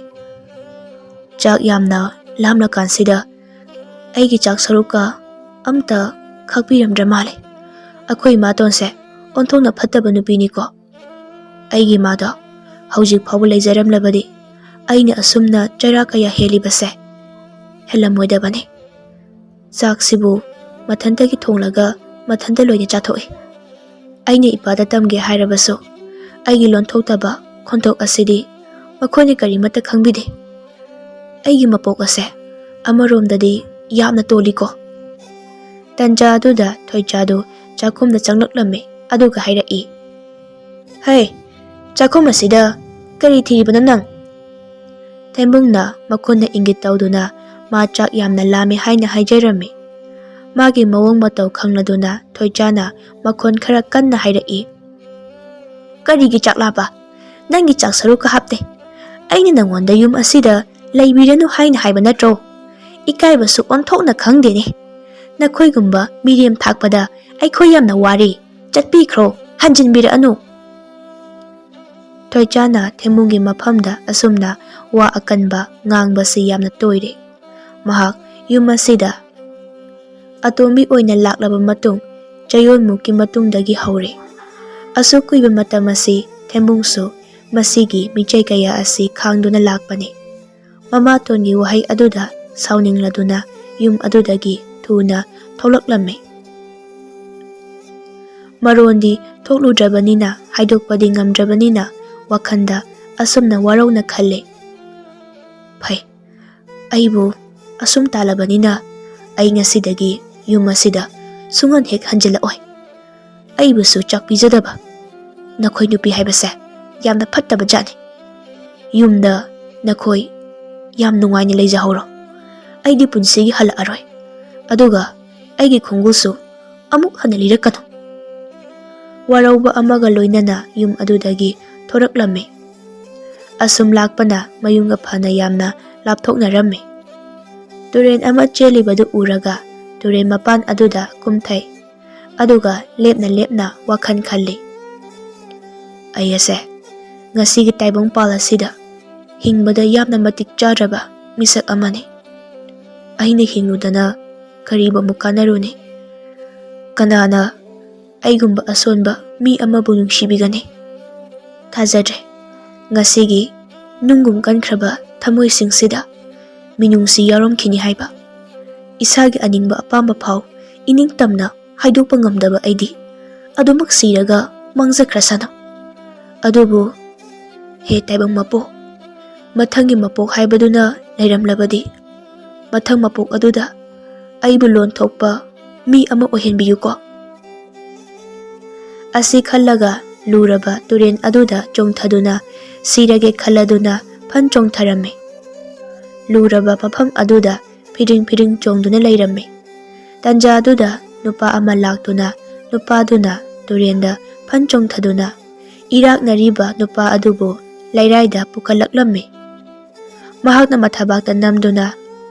ꯆꯥꯛ ꯌꯥꯝꯅ ꯂꯥꯝꯂꯀꯥꯟꯁꯤꯗ ꯑꯩꯒꯤ ꯆꯥꯛ ꯁꯔꯨꯛꯀ ꯑꯝꯇ ꯈꯥꯛꯄꯤꯔꯝꯗ꯭ꯔ ꯃꯥꯜꯂꯦ꯫ ꯑꯩꯈꯣꯏ ꯏꯃꯥꯇꯣꯟꯁꯦ ꯑꯣꯟꯊꯣꯛꯅ ꯐꯠꯇꯕ ꯅꯨꯄꯤꯅꯤꯀꯣ꯫ ꯑꯩꯒꯤ ꯏꯃꯥꯗꯣ ꯍꯧꯖꯤꯛ ꯐꯥꯎꯕ ꯂꯩꯖꯔꯝꯂꯕꯗꯤ ꯑꯩꯅ ꯑꯁꯨꯝꯅ ꯆꯩꯔꯥꯛ ꯀꯌꯥ ꯍꯦꯜꯂꯤꯕꯁꯦ ꯍꯦꯜꯂꯝꯃꯣꯏꯗꯕꯅꯤ꯫ ꯆꯥꯛꯁꯤꯕꯨ ꯃꯊꯟꯇꯒꯤ ꯊꯣꯡꯂꯒ ꯃꯊꯟꯇ ꯂꯣꯏꯅ ಚಾಥꯣꯛꯏ꯫ ꯑꯩꯅ ꯏꯄꯥꯗ ꯇꯝꯒꯦ ꯍꯥꯏꯔꯕꯁꯨ ꯑꯩꯒꯤ ꯂꯣꯟꯊꯣꯛꯇꯕ ꯈꯣꯟꯊꯣꯛ ꯑꯁꯤꯗꯤ ꯃꯈꯣꯏꯅ ꯀꯔꯤꯃꯠꯇ ꯈꯪꯕꯤꯗꯦ꯫ ꯑꯩꯒꯤ ꯃꯄꯣꯛ ꯑꯁꯦ ꯑꯃꯔꯣꯝꯗꯗꯤ ꯌꯥꯝꯅ ꯇꯣꯜꯂꯤꯀꯣ꯫ ꯇꯟꯖꯥ ꯑꯗꯨꯗ ꯊꯣꯏꯆꯥꯗꯨ ꯆꯥꯛꯈꯨꯝꯗ ꯆꯪꯂꯛꯂꯝꯃꯤ ꯑꯗꯨꯒ ꯍꯥꯏꯔꯛꯏ, "ꯍꯩ, ꯆꯥꯛꯈꯨꯝ ꯑꯁꯤꯗ ꯀꯔꯤ ꯊꯤꯔꯤꯕꯅꯣ ꯅꯪ?" ꯊꯦꯝꯕꯨꯡꯅ ꯃꯈꯨꯠꯅ ꯏꯪꯒꯤꯠ ꯇꯧꯗꯨꯅ ꯃꯥ ꯆꯥꯛ ꯌꯥꯝꯅ ꯂꯥꯝꯃꯤ ꯍꯥꯏꯅ ꯍꯥꯏꯖꯔꯝꯃꯤ꯫ ꯃꯥꯒꯤ ꯃꯑꯣꯡ ꯃꯇꯧ ꯈꯪꯂꯗꯨꯅ ꯊꯣꯏꯆꯥꯅ ꯃꯈꯣꯟ ꯈꯔ ꯀꯟꯅ ꯍꯥꯏꯔꯛꯏ, "ꯀꯔꯤꯒꯤ ꯆꯥꯛ ꯂꯥꯝꯕ? ꯅꯪꯒꯤ ꯆꯥꯛ ꯁꯔꯨꯛꯀ ꯍꯥꯞꯇꯦ꯫ ꯑꯩꯅ ꯅꯪꯉꯣꯟꯗ ꯌꯨꯝ ꯑꯁꯤꯗ ꯂꯩꯕꯤꯔꯅꯨ ꯍꯥꯏꯅ ꯍꯥꯏꯕ ꯅꯠꯇ꯭ꯔꯣ? ꯏꯀꯥꯏꯕꯁꯨ ꯑꯣꯟꯊꯣꯛꯅ ꯈꯪꯗꯦꯅꯦ꯫ ꯅꯈꯣꯏꯒꯨꯝꯕ ꯃꯤꯔꯦꯝ ꯊꯥꯛꯄꯗ ꯑꯩꯈꯣꯏ ꯌꯥꯝꯅ ꯋꯥꯔꯦ꯫ ꯆꯠꯄꯤꯈ꯭ꯔꯣ, ꯍꯟꯖꯤꯟꯕꯤꯔꯛꯑꯅꯨ." ꯊꯣꯏꯆꯥꯅ ꯊꯦꯝꯕꯨꯡꯒꯤ ꯃꯐꯝꯗ ꯑꯁꯨꯝꯅ ꯋꯥ ꯑꯀꯟꯕ ꯉꯥꯡꯕꯁꯤ ꯌꯥꯝꯅ ꯇꯣꯏꯔꯦ꯫ ꯃꯍꯥꯛ ꯌꯨꯝ ꯑꯁꯤꯗ ꯑꯇꯣꯝꯕꯤ ꯑꯣꯏꯅ ꯂꯥꯛꯂꯕ ꯃꯇꯨꯡ ꯆꯌꯣꯜꯃꯨꯛꯀꯤ ꯃꯇꯨꯡꯗꯒꯤ ꯍꯧꯔꯦ꯫ ꯑꯁꯨꯛ ꯀꯨꯏꯕ ꯃꯇꯝ ꯑꯁꯤ ꯊꯦꯝꯕꯨꯡꯁꯨ ꯃꯁꯤꯒꯤ ꯃꯤꯆꯩ ꯀꯌꯥ ꯑꯁꯤ ꯈꯥꯡꯗꯨꯅ ꯂꯥꯛꯄꯅꯤ꯫ ꯃꯃꯥꯇꯣꯟꯒꯤ ꯋꯥꯍꯩ ꯑꯗꯨꯗ ꯁꯥꯎꯅꯤꯡꯂꯗꯨꯅ ꯌꯨꯝ ꯑꯗꯨꯗꯒꯤ ꯊꯨꯅ ꯊꯣꯛꯂꯛꯂꯝꯃꯤ꯫ ꯃꯔꯣꯟꯗꯤ ꯊꯣꯛꯂꯨꯗ꯭ꯔꯕꯅꯤꯅ ꯍꯥꯏꯗꯣꯛꯄꯗꯤ ꯉꯝꯗ꯭ꯔꯕꯅꯤꯅ ꯋꯥꯈꯜꯗ ꯑꯁꯨꯝꯅ ꯋꯥꯔꯧꯅ ꯈꯜꯂꯤ, "ꯐꯩ, ꯑꯩꯕꯨ ꯑꯁꯨꯝ ꯇꯥꯜꯂꯕꯅꯤꯅ ꯑꯩ ꯉꯁꯤꯗꯒꯤ ꯌꯨꯝ ꯑꯁꯤꯗ ꯁꯨꯡꯍꯟ ꯍꯦꯛ ꯍꯟꯖꯤꯜꯂꯛꯑꯣꯏ꯫ ꯑꯩꯕꯨꯁꯨ ꯆꯥꯛ ꯄꯤꯖꯗꯕ ꯅꯈꯣꯏ ꯅꯨꯄꯤ ꯍꯥꯏꯕꯁꯦ ꯌꯥꯝꯅ ꯐꯠꯇꯕ ꯖꯥꯠꯅꯤ꯫ ꯌꯨꯝꯗ ꯅꯈꯣꯏ ꯌꯥꯝ ꯅꯨꯡꯉꯥꯏꯅ ꯂꯩꯖꯍꯧꯔꯣ꯫ ꯑꯩꯗꯤ ꯄꯨꯟꯁꯤꯒꯤ ꯍꯜꯂꯛꯑꯔꯣꯏ, ꯑꯗꯨꯒ ꯑꯩꯒꯤ ꯈꯣꯡꯒꯨꯜꯁꯨ ꯑꯃꯨꯛ ꯍꯟꯅ ꯂꯤꯔꯛꯀꯅꯨ." ꯋꯥꯔꯧꯕ ꯑꯃꯒ ꯂꯣꯏꯅꯅ ꯌꯨꯝ ꯑꯗꯨꯗꯒꯤ ꯊꯣꯔꯛꯂꯝꯃꯤ꯫ ꯑꯁꯨꯝ ꯂꯥꯛꯄꯅ ꯃꯌꯨꯝꯒ ꯐꯅ ꯌꯥꯝꯅ ꯂꯥꯞꯊꯣꯛꯅꯔꯝꯃꯤ꯫ ꯇꯨꯔꯦꯟ ꯑꯃ ꯆꯦꯜꯂꯤꯕꯗꯨ ꯎꯔꯒ ꯇꯨꯔꯦꯟ ꯃꯄꯥꯟ ꯑꯗꯨꯗ ꯀꯨꯝꯊꯩ ꯑꯗꯨꯒ ꯂꯦꯞꯅ ꯂꯦꯞꯅ ꯋꯥꯈꯜ ꯈꯜꯂꯤ, "ꯑꯩ ꯑꯁꯦ ꯉꯁꯤꯒꯤ ꯇꯥꯏꯕꯪꯄꯥꯜ ꯑꯁꯤꯗ ꯍꯤꯡꯕꯗ ꯌꯥꯝꯅ ꯃꯇꯤꯛ ꯆꯥꯗ꯭ꯔꯕ ꯃꯤꯁꯛ ꯑꯃꯅꯤ꯫ ꯑꯩꯅ ꯍꯤꯡꯂꯨꯗꯅ ꯀꯔꯤꯕꯨ ꯑꯃꯨꯛ ꯀꯥꯟꯅꯔꯨꯅꯤ? ꯀꯅꯥꯅ ꯑꯩꯒꯨꯝꯕ ꯑꯁꯣꯟꯕ ꯃꯤ ꯑꯃꯕꯨ ꯅꯨꯡꯁꯤꯕꯤꯒꯅꯤ? ꯊꯥꯖꯗ꯭ꯔꯦ ꯉꯁꯤꯒꯤ ꯅꯨꯡꯒꯨꯝ ꯀꯟꯈ꯭ꯔꯕ ꯊꯃꯣꯏꯁꯤꯡꯁꯤꯗ ꯃꯤꯅꯨꯡꯁꯤ ꯌꯥꯎꯔꯝꯈꯤꯅꯤ ꯍꯥꯏꯕ꯫ ꯏꯁꯥꯒꯤ ꯑꯅꯤꯡꯕ ꯑꯄꯥꯝꯕ ꯐꯥꯎ ꯏꯅꯤꯡꯇꯝꯅ ꯍꯥꯏꯗꯣꯛꯄ ꯉꯝꯗꯕ ꯑꯩꯗꯤ ꯑꯗꯨꯃꯛ ꯁꯤꯔꯒ ꯃꯥꯡꯖꯈ꯭ꯔꯁꯅꯨ꯫ ꯑꯗꯨꯕꯨ ꯍꯦ ꯇꯥꯏꯕꯪ ꯃꯄꯣ, ꯃꯊꯪꯒꯤ ꯃꯄꯣꯛ ꯍꯥꯏꯕꯗꯨꯅ ꯂꯩꯔꯝꯂꯕꯗꯤ ꯃꯊꯪ ꯃꯄꯣꯛ ꯑꯗꯨꯗ ꯑꯩꯕꯨ ꯂꯣꯟ ꯊꯣꯛꯄ ꯃꯤ ꯑꯃ ꯑꯣꯏꯍꯟꯕꯤꯌꯨꯀꯣ." ꯑꯁꯤ ꯈꯜꯂꯒ ꯂꯨꯔꯕ ꯇꯨꯔꯦꯟ ꯑꯗꯨꯗ ꯆꯣꯡꯊꯗꯨꯅ ꯁꯤꯔꯒꯦ ꯈꯜꯂꯗꯨꯅ ꯐꯟ ꯆꯣꯡꯊꯔꯝꯃꯤ꯫ ꯂꯨꯔꯕ ꯃꯐꯝ ꯑꯗꯨꯗ ꯐꯤꯗꯤꯡ ꯐꯤꯗꯤꯡ ꯆꯣꯡꯗꯨꯅ ꯂꯩꯔꯝꯃꯤ꯫ ꯇꯟꯖꯥ ꯑꯗꯨꯗ ꯅꯨꯄꯥ ꯑꯃ ꯂꯥꯛꯇꯨꯅ ꯅꯨꯄꯥꯗꯨꯅ ꯇꯨꯔꯦꯟꯗ ꯐꯟ ꯆꯣꯡꯊꯗꯨꯅ ꯏꯔꯥꯛꯅꯔꯤꯕ ꯅꯨꯄꯥ ꯑꯗꯨꯕꯨ ꯂꯩꯔꯥꯏꯗ ꯄꯨꯈꯠꯂꯛꯂꯝꯃꯤ꯫ ꯃꯍꯥꯛꯅ ꯃꯊꯕꯥꯛꯇ ꯅꯝꯗꯨꯅ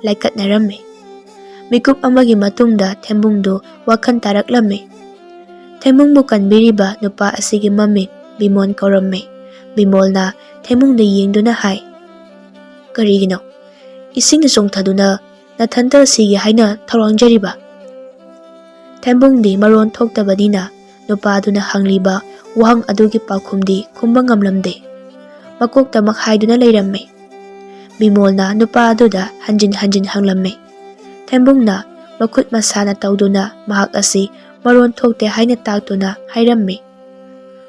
ꯂꯥꯏꯀꯠꯅꯔꯝꯃꯤ꯫ ꯃꯤꯀꯨꯞ ꯑꯃꯒꯤ ꯃꯇꯨꯡꯗ ꯊꯦꯝꯕꯨꯡꯗꯨ ꯋꯥꯈꯜ ꯇꯥꯔꯛꯂꯝꯃꯤ꯫ ꯊꯦꯝꯕꯨꯡꯕꯨ ꯀꯟꯕꯤꯔꯤꯕ ꯅꯨꯄꯥ ꯑꯁꯤꯒꯤ ꯃꯃꯤꯡ ꯕꯤꯃꯣꯜ ꯀꯧꯔꯝꯃꯤ꯫ ꯕꯤꯃꯣꯜꯅ ꯊꯦꯝꯕꯨꯡꯗ ꯌꯦꯡꯗꯨꯅ ꯍꯥꯏ, "ꯀꯔꯤꯒꯤꯅꯣ ꯏꯁꯤꯡꯗ ꯆꯣꯡꯊꯗꯨꯅ ꯅꯊꯟꯇ ꯁꯤꯒꯦ ꯍꯥꯏꯅ ꯊꯧꯔꯥꯡꯖꯔꯤꯕ?" ꯊꯦꯝꯕꯨꯡꯗꯤ ꯃꯔꯣꯟ ꯊꯣꯛꯇꯕꯅꯤꯅ ꯅꯨꯄꯥꯗꯨꯅ ꯍꯪꯂꯤꯕ ꯋꯥꯍꯪ ꯑꯗꯨꯒꯤ ꯄꯥꯎꯈꯨꯝꯗꯤ ꯈꯨꯝꯕ ꯉꯝꯂꯝꯗꯦ꯫ ꯃꯀꯣꯛꯇꯃꯛ ꯍꯥꯏꯗꯨꯅ ꯂꯩꯔꯝꯃꯤ꯫ ꯕꯤꯃꯣꯜꯅ ꯅꯨꯄꯥ ꯑꯗꯨꯗ ꯍꯟꯖꯤꯟ ꯍꯟꯖꯤꯟ ꯍꯪꯂꯝꯃꯤ꯫ ꯊꯦꯝꯕꯨꯡꯅ ꯃꯈꯨꯠ ꯃꯁꯥꯅ ꯇꯧꯗꯨꯅ ꯃꯍꯥꯛ ꯑꯁꯤ ꯃꯔꯣꯟ ꯊꯣꯛꯇꯦ ꯍꯥꯏꯅ ꯇꯥꯛꯇꯨꯅ ꯍꯥꯏꯔꯝꯃꯤ꯫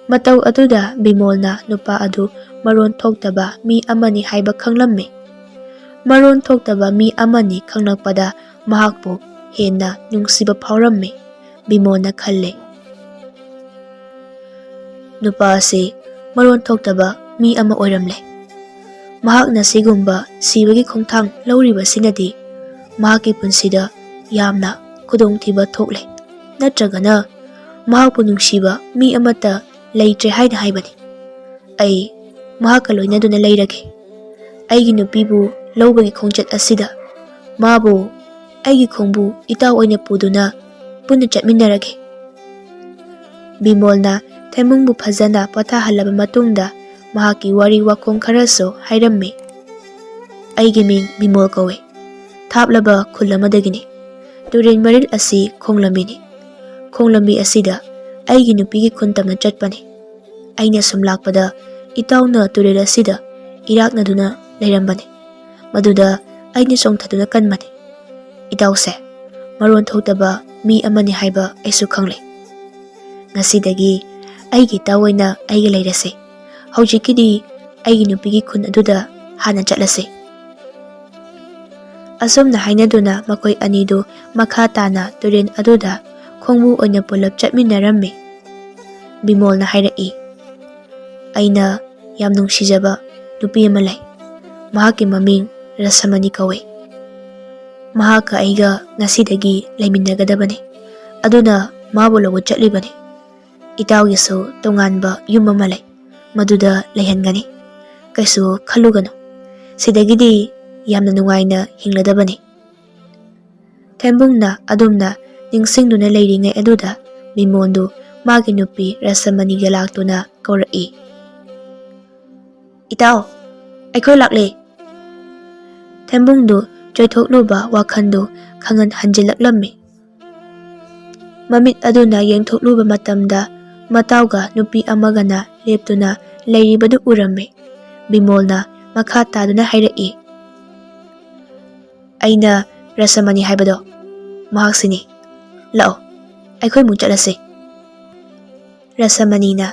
ꯃꯇꯧ ꯑꯗꯨꯗ ꯕꯤꯃꯣꯜꯅ ꯅꯨꯄꯥ ꯑꯗꯨ ꯃꯔꯣꯟ ꯊꯣꯛꯇꯕ ꯃꯤ ꯑꯃꯅꯤ ꯍꯥꯏꯕ ꯈꯪꯂꯝꯃꯤ꯫ ꯃꯔꯣꯟ ꯊꯣꯛꯇꯕ ꯃꯤ ꯑꯃꯅꯤ ꯈꯪꯂꯛꯄꯗ ꯃꯍꯥꯛꯄꯨ ꯍꯦꯟꯅ ꯅꯨꯡꯁꯤꯕ ꯐꯥꯎꯔꯝꯃꯤ꯫ ꯕꯤꯃꯣꯜꯅ ꯈꯜꯂꯤ, ꯅꯨꯄꯥ ꯑꯁꯤ ꯃꯔꯣꯟ ꯊꯣꯛꯇꯕ ꯃꯤ ꯑꯃ ꯑꯣꯏꯔꯝꯂꯦ꯫ ꯃꯍꯥꯛꯅ ꯁꯤꯒꯨꯝꯕ ꯁꯤꯕꯒꯤ ꯈꯣꯡꯊꯥꯡ ꯂꯧꯔꯤꯕꯁꯤꯅꯗꯤ ꯃꯍꯥꯛꯀꯤ ꯄꯨꯟꯁꯤꯗ ꯌꯥꯝꯅ ꯈꯨꯗꯣꯡꯊꯤꯕ ꯊꯣꯛꯂꯦ, ꯅꯠꯇ꯭ꯔꯒꯅ ꯃꯍꯥꯛꯄꯨ ꯅꯨꯡꯁꯤꯕ ꯃꯤ ꯑꯃꯠꯇ ꯂꯩꯇ꯭ꯔꯦ ꯍꯥꯏꯅ ꯍꯥꯏꯕꯅꯤ꯫ ꯑꯩ ꯃꯍꯥꯛꯀ ꯂꯣꯏꯅꯗꯨꯅ ꯂꯩꯔꯒꯦ꯫ ꯑꯩꯒꯤ ꯅꯨꯄꯤꯕꯨ ꯂꯧꯕꯒꯤ ꯈꯣꯡꯆꯠ ꯑꯁꯤꯗ ꯃꯥꯕꯨ ꯑꯩꯒꯤ ꯈꯣꯡꯕꯨ ꯏꯇꯥꯎ ꯑꯣꯏꯅ ꯄꯨꯗꯨꯅ ꯄꯨꯟꯅ ꯆꯠꯃꯤꯟꯅꯔꯒꯦ꯫ ꯕꯤꯃꯣꯜꯅ ꯊꯦꯝꯕꯨꯡꯕꯨ ꯐꯖꯅ ꯄꯣꯊꯥꯍꯜꯂꯕ ꯃꯇꯨꯡꯗ ꯃꯍꯥꯛꯀꯤ ꯋꯥꯔꯤ ꯋꯥꯈꯣꯡ ꯈꯔꯁꯨ ꯍꯥꯏꯔꯝꯃꯤ꯫ ꯑꯩꯒꯤ ꯃꯤꯡ ꯕꯤꯃꯣꯜ ꯀꯧꯏ꯫ ꯊꯥꯞꯂꯕ ꯈꯨꯜ ꯑꯃꯗꯒꯤꯅꯤ꯫ ꯇꯨꯔꯦꯟ ꯃꯔꯤꯜ ꯑꯁꯤ ꯈꯣꯡꯂꯝꯕꯤꯅꯤ꯫ ꯈꯣꯡꯂꯝꯕꯤ ꯑꯁꯤꯗ ꯑꯩꯒꯤ ꯅꯨꯄꯤꯒꯤ ꯈꯨꯟ ꯇꯝꯅ ꯆꯠꯄꯅꯤ꯫ ꯑꯩꯅ ꯁꯨꯝ ꯂꯥꯛꯄꯗ ꯏꯇꯥꯎꯅ ꯇꯨꯔꯦꯜ ꯑꯁꯤꯗ ꯏꯔꯥꯛꯅꯗꯨꯅ ꯂꯩꯔꯝꯕꯅꯤ꯫ ꯃꯗꯨꯗ ꯑꯩꯅ ꯆꯣꯡꯊꯗꯨꯅ ꯀꯟꯕꯅꯤ꯫ ꯏꯇꯥꯎꯁꯦ ꯃꯔꯣꯟ ꯊꯣꯛꯇꯕ ꯃꯤ ꯑꯃꯅꯤ ꯍꯥꯏꯕ ꯑꯩꯁꯨ ꯈꯪꯂꯦ꯫ ꯉꯁꯤꯗꯒꯤ ꯑꯩꯒꯤ ꯏꯇꯥꯎ ꯑꯣꯏꯅ ꯑꯩꯒ ꯂꯩꯔꯁꯤ꯫ ꯍꯧꯖꯤꯛꯀꯤꯗꯤ ꯑꯩꯒꯤ ꯅꯨꯄꯤꯒꯤ ꯈꯨꯟ ꯑꯗꯨꯗ ꯍꯥꯟꯅ ꯆꯠꯂꯁꯤ꯫ ꯑꯁꯨꯝꯅ ꯍꯥꯏꯅꯗꯨꯅ ꯃꯈꯣꯏ ꯑꯅꯤꯗꯨ ꯃꯈꯥ ꯇꯥꯅ ꯇꯨꯔꯦꯟ ꯑꯗꯨꯗ ꯈꯣꯡꯕꯨ ꯑꯣꯏꯅ ꯄꯨꯂꯞ ꯆꯠꯃꯤꯟꯅꯔꯝꯃꯤ꯫ ꯕꯤꯃꯣꯜꯅ ꯍꯥꯏꯔꯛꯏ, ꯑꯩꯅ ꯌꯥꯝ ꯅꯨꯡꯁꯤꯖꯕ ꯅꯨꯄꯤ ꯑꯃ ꯂꯩ꯫ ꯃꯍꯥꯛꯀꯤ ꯃꯃꯤꯡ ꯔꯁꯃꯅꯤ ꯀꯧꯏ꯫ ꯃꯍꯥꯛꯀ ꯑꯩꯒ ꯉꯁꯤꯗꯒꯤ ꯂꯩꯃꯤꯟꯅꯒꯗꯕꯅꯤ꯫ ꯑꯗꯨꯅ ꯃꯥꯕꯨ ꯂꯧꯕ ꯆꯠꯂꯤꯕꯅꯤ꯫ ꯏꯇꯥꯎꯒꯤꯁꯨ ꯇꯣꯉꯥꯟꯕ ꯌꯨꯝ ꯑꯃ ꯂꯩ, ꯃꯗꯨꯗ ꯂꯩꯍꯟꯒꯅꯤ꯫ ꯀꯩꯁꯨ ꯈꯜꯂꯨꯒꯅꯨ, ꯁꯤꯗꯒꯤꯗꯤ ꯌꯥꯝꯅ ꯅꯨꯡꯉꯥꯏꯅ ꯍꯤꯡꯂꯗꯕꯅꯤ꯫ ꯊꯦꯝꯕꯨꯡꯅ ꯑꯗꯨꯝꯅ ꯅꯤꯡꯁꯤꯡꯗꯨꯅ ꯂꯩꯔꯤꯉꯩ ꯑꯗꯨꯗ ꯕꯤꯃꯣꯜꯗꯨ ꯃꯥꯒꯤ ꯅꯨꯄꯤ ꯔꯁꯃꯅꯤꯒ ꯂꯥꯛꯇꯨꯅ ꯀꯧꯔꯛꯏ, ꯏꯇꯥꯎ, ꯑꯩꯈꯣꯏ ꯂꯥꯛꯂꯦ꯫ ꯊꯦꯝꯕꯨꯡꯗꯨ ꯆꯣꯏꯊꯣꯛꯂꯨꯕ ꯋꯥꯈꯜꯗꯨ ꯈꯪꯍꯟ ꯍꯟꯖꯤꯜꯂꯛꯂꯝꯃꯤ꯫ ꯃꯃꯤꯠ ꯑꯗꯨꯅ ꯌꯦꯡꯊꯣꯛꯂꯨꯕ ꯃꯇꯝꯗ ꯃꯇꯥꯎꯒ ꯅꯨꯄꯤ ꯑꯃꯒꯅ ꯂꯦꯞꯇꯨꯅ ꯂꯩꯔꯤꯕꯗꯨ ꯎꯔꯝꯃꯤ꯫ ꯕꯤꯃꯣꯜꯅ ꯃꯈꯥ ꯇꯥꯗꯨꯅ ꯍꯥꯏꯔꯛꯏ, ꯑꯩꯅ ꯔꯁꯃꯅꯤ ꯍꯥꯏꯕꯗꯣ ꯃꯍꯥꯛꯁꯤꯅꯤ꯫ ꯂꯥꯛꯑꯣ, ꯑꯩꯈꯣꯏꯃꯨꯛ ꯆꯠꯂꯁꯤ꯫ ꯔꯁꯃꯅꯤꯅ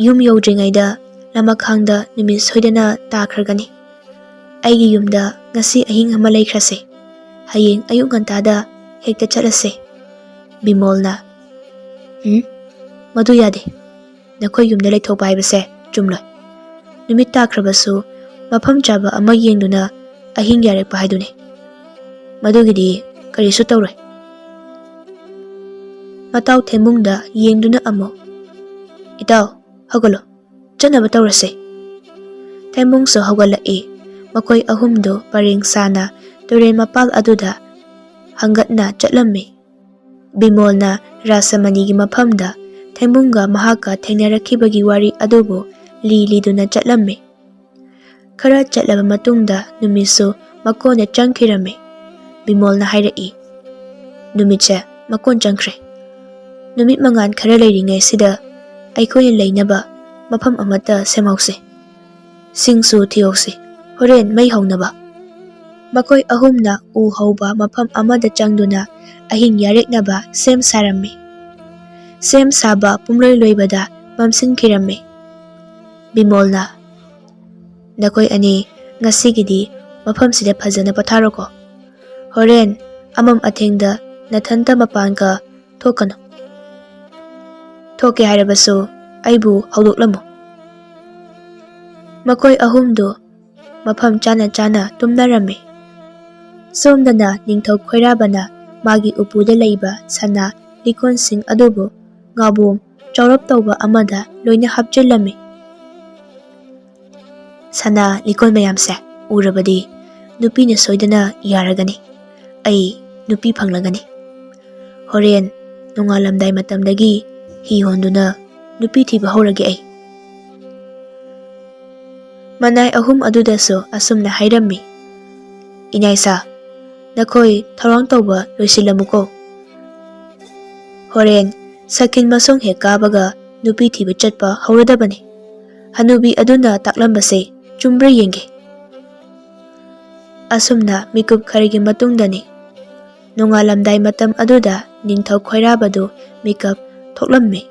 ꯌꯨꯝ ꯌꯧꯗ꯭ꯔꯤꯉꯩꯗ ꯂꯃꯈꯥꯡꯗ ꯅꯨꯃꯤꯠ ꯁꯣꯏꯗꯅ ꯇꯥꯈ꯭ꯔꯒꯅꯤ꯫ ꯑꯩꯒꯤ ꯌꯨꯝꯗ ꯉꯁꯤ ꯑꯍꯤꯡ ꯑꯃ ꯂꯩꯈ꯭ꯔꯁꯤ꯫ ꯍꯌꯦꯡ ꯑꯌꯨꯛ ꯉꯟꯇꯥꯗ ꯍꯦꯛꯇ ꯆꯠꯂꯁꯤ꯫ ꯕꯤꯃꯣꯜꯅ ꯃꯗꯨ ꯌꯥꯗꯦ꯫ ꯅꯈꯣꯏ ꯌꯨꯝꯗ ꯂꯩꯊꯣꯛꯄ ꯍꯥꯏꯕꯁꯦ ꯆꯨꯝꯂꯣꯏ꯫ ꯅꯨꯃꯤꯠ ꯇꯥꯈ꯭ꯔꯕꯁꯨ ꯃꯐꯝ ꯆꯥꯕ ꯑꯃ ꯌꯦꯡꯗꯨꯅ ꯑꯍꯤꯡ ꯌꯥꯔꯦꯛꯄ ꯍꯥꯏꯗꯨꯅꯤ꯫ ꯃꯗꯨꯒꯤꯗꯤ ꯀꯔꯤꯁꯨ ꯇꯧꯔꯣꯏ꯫ ꯃꯇꯥꯎ ꯊꯦꯝꯕꯨꯡꯗ ꯌꯦꯡꯗꯨꯅ ꯑꯃꯨꯛ, ꯏꯇꯥꯎ ꯍꯧꯒꯠꯂꯣ, ꯆꯠꯅꯕ ꯇꯧꯔꯁꯤ꯫ ꯊꯦꯝꯕꯨꯡꯁꯨ ꯍꯧꯒꯠꯂꯛꯏ꯫ ꯃꯈꯣꯏ ꯑꯍꯨꯝꯗꯨ ꯄꯔꯦꯡ ꯁꯥꯅ ꯇꯨꯔꯦꯟ ꯃꯄꯥꯜ ꯑꯗꯨꯗ ꯍꯪꯒꯠꯅ ꯆꯠꯂꯝꯃꯤ꯫ ꯕꯤꯃꯣꯜꯅ ꯔꯁꯃꯅꯤꯒꯤ ꯃꯐꯝꯗ ꯊꯦꯝꯕꯨꯡꯒ ꯃꯍꯥꯛꯀ ꯊꯦꯡꯅꯔꯛꯈꯤꯕꯒꯤ ꯋꯥꯔꯤ ꯑꯗꯨꯕꯨ ꯂꯤꯗꯨꯅ ꯆꯠꯂꯝꯃꯤ꯫ ꯈꯔ ꯆꯠꯂꯕ ꯃꯇꯨꯡꯗ ꯅꯨꯃꯤꯠꯁꯨ ꯃꯀꯣꯟꯗ ꯆꯪꯈꯤꯔꯝꯃꯤ꯫ ꯕꯤꯃꯣꯜꯅ ꯍꯥꯏꯔꯛꯏ, ꯅꯨꯃꯤꯠꯁꯦ ꯃꯀꯣꯟ ꯆꯪꯈ꯭ꯔꯦ꯫ ꯅꯨꯃꯤꯠ ꯃꯉꯥꯜ ꯈꯔ ꯂꯩꯔꯤꯉꯩꯁꯤꯗ ꯑꯩꯈꯣꯏꯅ ꯂꯩꯅꯕ ꯃꯐꯝ ꯑꯃꯠꯇ ꯁꯦꯝꯍꯧꯁꯤ꯫ ꯁꯤꯡꯁꯨ ꯊꯤꯍꯧꯁꯤ, ꯍꯣꯔꯦꯟ ꯃꯩ ꯍꯧꯅꯕ꯫ ꯃꯈꯣꯏ ꯑꯍꯨꯝꯅ ꯎ ꯍꯧꯕ ꯃꯐꯝ ꯑꯃꯗ ꯆꯪꯗꯨꯅ ꯑꯍꯤꯡ ꯌꯥꯔꯦꯛꯅꯕ ꯁꯦꯝ ꯁꯥꯔꯝꯃꯤ꯫ ꯁꯦꯝ ꯁꯥꯕ ꯄꯨꯝꯂꯣꯏ ꯂꯣꯏꯕꯗ ꯃꯝꯁꯤꯟꯈꯤꯔꯝꯃꯤ꯫ ꯕꯤꯃꯣꯜꯅ, ꯅꯈꯣꯏ ꯑꯅꯤ ꯉꯁꯤꯒꯤꯗꯤ ꯃꯐꯝꯁꯤꯗ ꯐꯖꯅ ꯄꯣꯊꯥꯔꯣꯀꯣ꯫ ꯍꯣꯔꯦꯟ ꯑꯃꯝ ꯑꯊꯦꯡꯗ ꯅꯊꯟꯇ ꯃꯄꯥꯟꯒ ꯊꯣꯛꯀꯅꯨ꯫ ꯊꯣꯛꯀꯦ ꯍꯥꯏꯔꯕꯁꯨ ꯑꯩꯕꯨ ꯍꯧꯗꯣꯛꯂꯝꯃꯨ꯫ ꯃꯈꯣꯏ ꯑꯍꯨꯝꯗꯨ ꯃꯐꯝ ꯆꯥꯅ ꯆꯥꯅ ꯇꯨꯝꯅꯔꯝꯃꯤ꯫ ꯁꯣꯝꯗꯅ ꯅꯤꯡꯊꯧ ꯈꯣꯏꯔꯥꯕꯅ ꯃꯥꯒꯤ ꯎꯄꯨꯗ ꯂꯩꯕ ꯁꯅꯥ ꯂꯤꯛꯀꯣꯟꯁꯤꯡ ꯑꯗꯨꯕꯨ ꯉꯥꯕꯣꯝ ꯆꯥꯎꯔꯞ ꯇꯧꯕ ꯑꯃꯗ ꯂꯣꯏꯅ ꯍꯥꯞꯆꯤꯜꯂꯝꯃꯤ꯫ ꯁꯅꯥ ꯂꯤꯛꯀꯣꯟ ꯃꯌꯥꯝꯁꯦ ꯎꯔꯕꯗꯤ ꯅꯨꯄꯤꯅ ꯁꯣꯏꯗꯅ ꯌꯥꯔꯒꯅꯤ꯫ ꯑꯩ ꯅꯨꯄꯤ ꯐꯪꯂꯒꯅꯤ꯫ ꯍꯣꯔꯦꯟ ꯅꯣꯡꯉꯥꯜꯂꯝꯗꯥꯏ ꯃꯇꯝꯗꯒꯤ ꯍꯤ ꯍꯣꯟꯗꯨꯅ ꯅꯨꯄꯤ ꯊꯤꯕ ꯍꯧꯔꯒꯦ ꯑꯩ꯫ ꯃꯅꯥꯏ ꯑꯍꯨꯝ ꯑꯗꯨꯗꯁꯨ ꯑꯁꯨꯝꯅ ꯍꯥꯏꯔꯝꯃꯤ꯫ ꯏꯅꯥꯏꯁꯥ, ꯅꯈꯣꯏ ꯊꯧꯔꯥꯡ ꯇꯧꯕ ꯂꯣꯏꯁꯤꯜꯂꯝꯃꯨꯀꯣ꯫ ꯍꯣꯔꯦꯟ ꯁꯈꯤꯟ ꯃꯁꯣꯡ ꯍꯦꯛ ꯀꯥꯕꯒ ꯅꯨꯄꯤ ꯊꯤꯕ ꯆꯠꯄ ꯍꯧꯔꯗꯕꯅꯤ꯫ ꯍꯅꯨꯕꯤ ꯑꯗꯨꯅ ꯇꯥꯛꯂꯝꯕꯁꯦ ꯆꯨꯝꯕ꯭ꯔꯥ ꯌꯦꯡꯒꯦ꯫ ꯑꯁꯨꯝꯅ ꯃꯤꯀꯨꯞ ꯈꯔꯒꯤ ꯃꯇꯨꯡꯗꯅꯤ ꯅꯣꯡꯉꯥꯜꯂꯝꯗꯥꯏ ꯃꯇꯝ ꯑꯗꯨꯗ ꯅꯤꯡꯊꯧ ꯈꯣꯏꯔꯥꯕꯗꯨ ꯃꯤꯀꯞ ꯊꯣꯛꯂꯝꯃꯤ꯫